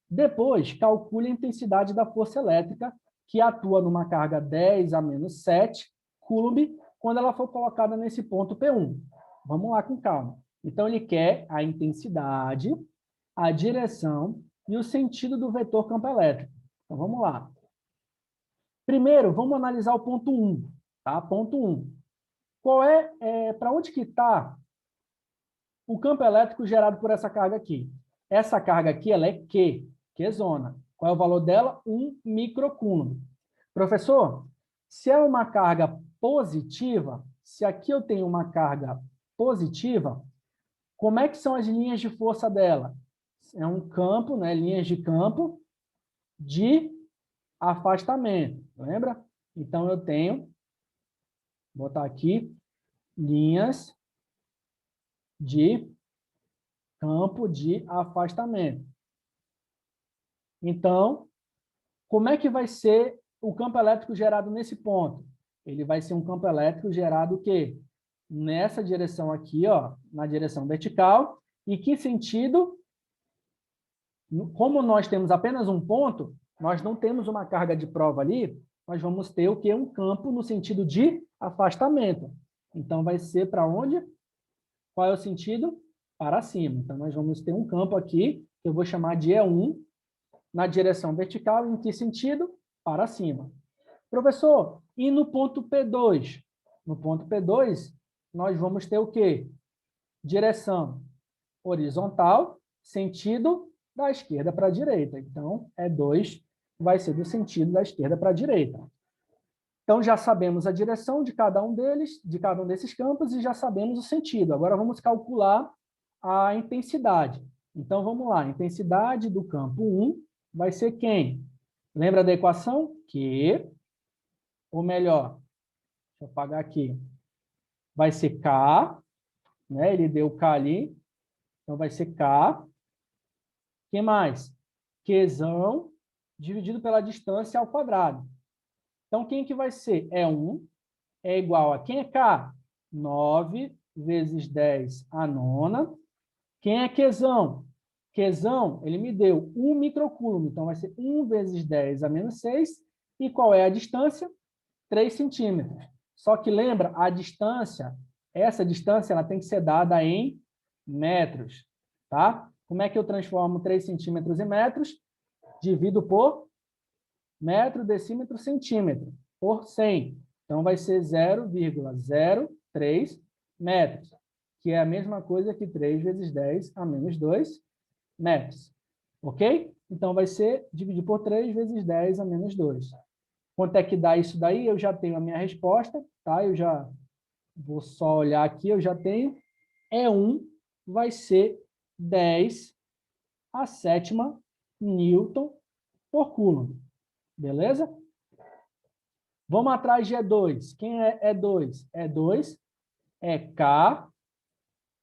Depois, calcule a intensidade da força elétrica que atua numa carga 10 a menos 7 coulomb quando ela for colocada nesse ponto P1. Vamos lá com calma. Então, ele quer a intensidade, a direção e o sentido do vetor campo elétrico. Então, vamos lá. Primeiro, vamos analisar o ponto 1. Tá? Ponto 1. Para onde que está o campo elétrico gerado por essa carga aqui? Essa carga aqui ela é Q-zona. Qual é o valor dela? 1 microcoulomb. Professor, se é uma carga positiva, se aqui eu tenho uma carga positiva, como é que são as linhas de força dela? É um campo, né, linhas de campo de afastamento, lembra? Então, eu tenho, vou botar aqui, linhas de campo de afastamento. Então, como é que vai ser o campo elétrico gerado nesse ponto? Ele vai ser um campo elétrico gerado o quê? Nessa direção aqui, ó, na direção vertical. E que sentido? Como nós temos apenas um ponto, nós não temos uma carga de prova ali, nós vamos ter o quê? Um campo no sentido de afastamento. Então, vai ser para onde? Qual é o sentido? Para cima. Então, nós vamos ter um campo aqui, que eu vou chamar de E1, na direção vertical, em que sentido? Para cima. Professor, e no ponto P2? No ponto P2, nós vamos ter o quê? Direção horizontal, sentido da esquerda para a direita. Então, E2 vai ser do sentido da esquerda para a direita. Então, já sabemos a direção de cada um deles, de cada um desses campos, e já sabemos o sentido. Agora, vamos calcular a intensidade. Então, vamos lá. A intensidade do campo 1 vai ser quem? Lembra da equação? Q, ou melhor, deixa eu apagar aqui. Vai ser K, né? Ele deu K ali. Então, vai ser K. O que mais? Qzão dividido pela distância ao quadrado. Então, quem que vai ser? E1 é igual a quem é K? 9 vezes 10 a nona. Quem é Qzão? Qzão, ele me deu 1 microcoulomb. Então, vai ser 1 vezes 10 a menos 6. E qual é a distância? 3 centímetros. Só que lembra, a distância, essa distância ela tem que ser dada em metros. Tá? Como é que eu transformo 3 centímetros em metros? Divido por metro, decímetro, centímetro, por 100. Então, vai ser 0,03 metros, que é a mesma coisa que 3 vezes 10 a menos 2 metros. Ok? Então, vai ser dividir por 3 vezes 10 a menos 2. Quanto é que dá isso daí? Eu já tenho a minha resposta, tá? Eu já vou só olhar aqui, eu já tenho. E1 vai ser 10 a sétima Newton por Coulomb. Beleza? Vamos atrás de E2. Quem é E2? E2 é K,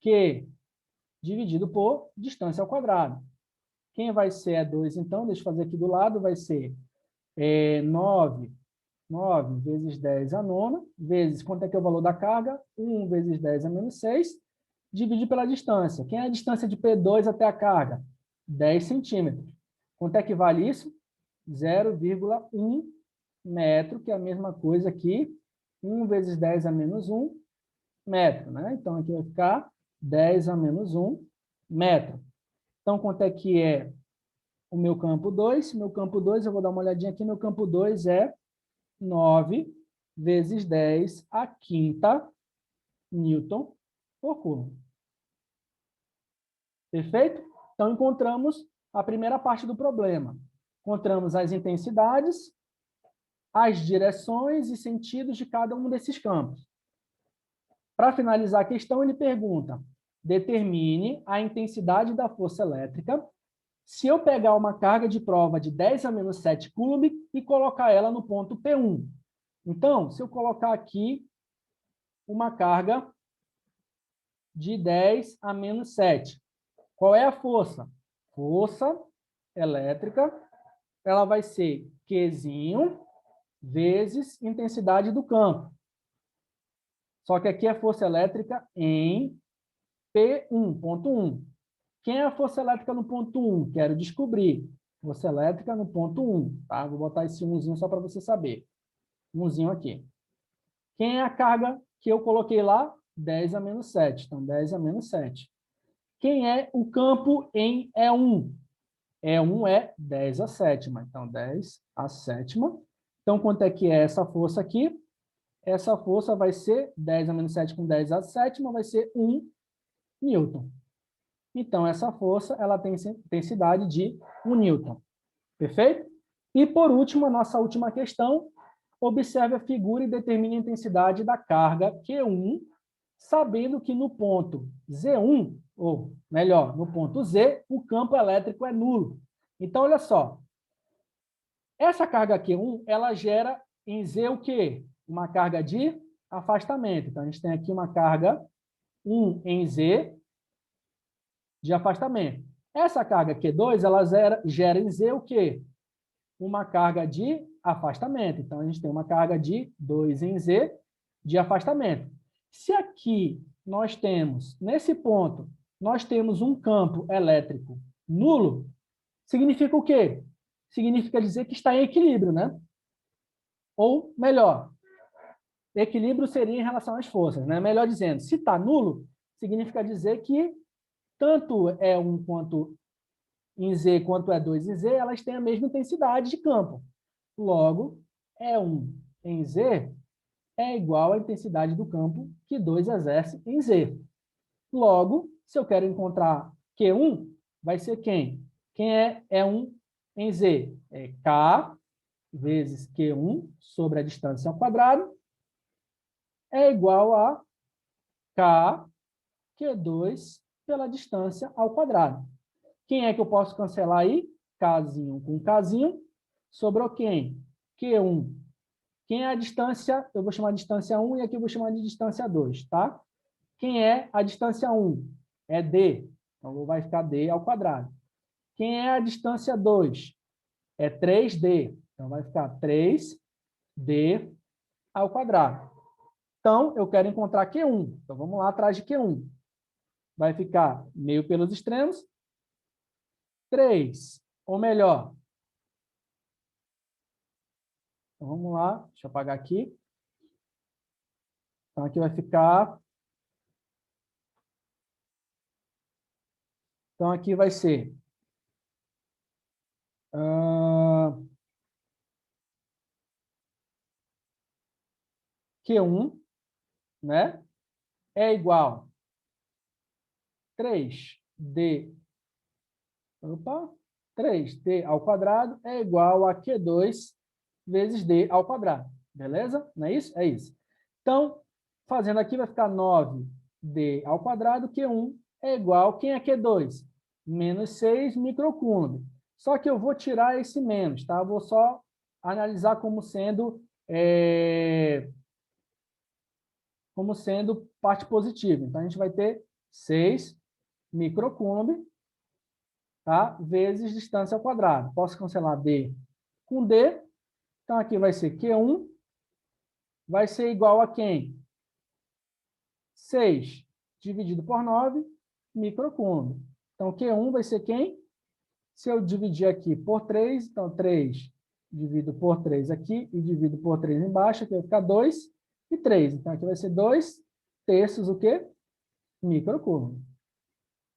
Q, dividido por distância ao quadrado. Quem vai ser E2, então? Deixa eu fazer aqui do lado. Vai ser 9 vezes 10 a nona, vezes, quanto é que é o valor da carga? 1 vezes 10 a menos 6, dividir pela distância. Quem é a distância de P2 até a carga? 10 centímetros. Quanto é que vale isso? 0,1 metro, que é a mesma coisa que 1 vezes 10 a menos 1 metro, né? Então, aqui vai ficar 10 a menos 1 metro. Então, quanto é que é o meu campo 2? Meu campo 2, eu vou dar uma olhadinha aqui, meu campo 2 é 9 vezes 10 a quinta Newton por Coulomb. Perfeito? Então, encontramos a primeira parte do problema. Encontramos as intensidades, as direções e sentidos de cada um desses campos. Para finalizar a questão, ele pergunta: determine a intensidade da força elétrica se eu pegar uma carga de prova de 10 a menos 7 Coulomb e colocar ela no ponto P1. Então, se eu colocar aqui uma carga de 10 a menos 7, qual é a força? Força elétrica, ela vai ser Qzinho vezes intensidade do campo. Só que aqui é força elétrica em P1, ponto 1. Quem é a força elétrica no ponto 1? Quero descobrir. Força elétrica no ponto 1. Tá? Vou botar esse 1zinho só para você saber. 1zinho aqui. Quem é a carga que eu coloquei lá? 10 a menos 7. Então, 10 a menos 7. Quem é o campo em E1? E1 é 10 a sétima. Então, 10 a sétima. Então, quanto é que é essa força aqui? Essa força vai ser 10 a menos 7 com 10 a sétima, vai ser 1 newton. Então, essa força ela tem intensidade de 1 newton. Perfeito? E, por último, a nossa última questão. Observe a figura e determine a intensidade da carga Q1, sabendo que no ponto Z1, ou melhor, no ponto Z, o campo elétrico é nulo. Então, olha só. Essa carga Q1, ela gera em Z o quê? Uma carga de afastamento. Então, a gente tem aqui uma carga 1 em Z de afastamento. Essa carga Q2, ela gera em Z o quê? Uma carga de afastamento. Então, a gente tem uma carga de 2 em Z de afastamento. Se aqui nós temos, nesse ponto, nós temos um campo elétrico nulo, significa o quê? Significa dizer que está em equilíbrio, né? Ou, melhor, equilíbrio seria em relação às forças, né? Melhor dizendo, se está nulo, significa dizer que tanto E1 quanto em Z quanto E2 em Z, elas têm a mesma intensidade de campo. Logo, E1 em Z é igual à intensidade do campo que 2 exerce em Z. Logo, se eu quero encontrar Q1, vai ser quem? Quem é E1 em Z? É K vezes Q1 sobre a distância ao quadrado é igual a K Q2 pela distância ao quadrado. Quem é que eu posso cancelar aí? Kzinho com Kzinho. Sobrou quem? Q1. Quem é a distância? Eu vou chamar de distância 1 e aqui eu vou chamar de distância 2, tá? Quem é a distância 1? É D. Então, vai ficar D ao quadrado. Quem é a distância 2? É 3D. Então, vai ficar 3D ao quadrado. Então, eu quero encontrar Q1. Então, vamos lá atrás de Q1. Vai ficar meio pelos extremos. 3. Ou melhor. Então, vamos lá. Deixa eu apagar aqui. Então, aqui vai ficar... Então, aqui vai ser... Q1, né? É igual 3D, 3D ao quadrado é igual a Q2 vezes D ao quadrado. Beleza? Não é isso? É isso. Então, fazendo aqui, vai ficar 9D ao quadrado, Q1 é igual, quem é Q2? Menos 6 microcoulomb. Só que eu vou tirar esse menos, tá? Eu vou só analisar como sendo parte positiva. Então, a gente vai ter 6 microcoulomb, tá? Vezes distância ao quadrado. Posso cancelar D com D. Então, aqui vai ser Q1 vai ser igual a quem? 6 dividido por 9 microcoulomb. Então, Q1 vai ser quem? Se eu dividir aqui por 3, então 3 divido por 3 aqui e divido por 3 embaixo, aqui vai ficar 2 e 3. Então, aqui vai ser 2 terços o quê? Microcoulomb.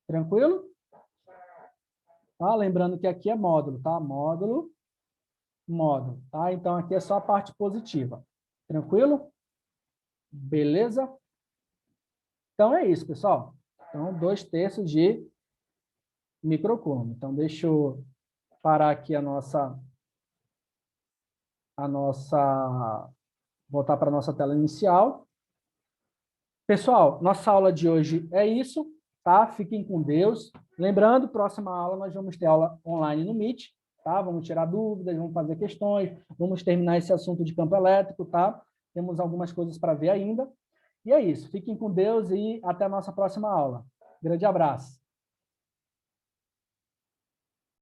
Tranquilo? Tá? Lembrando que aqui é módulo, tá? Módulo, módulo, tá? Então, aqui é só a parte positiva. Tranquilo? Beleza? Então, é isso, pessoal. Então, 2 terços de microcoulomb. Então, deixa eu parar aqui voltar para a nossa tela inicial. Pessoal, nossa aula de hoje é isso, tá? Fiquem com Deus. Lembrando, próxima aula nós vamos ter aula online no Meet, tá? Vamos tirar dúvidas, vamos fazer questões, vamos terminar esse assunto de campo elétrico, tá? Temos algumas coisas para ver ainda. E é isso. Fiquem com Deus e até a nossa próxima aula. Grande abraço.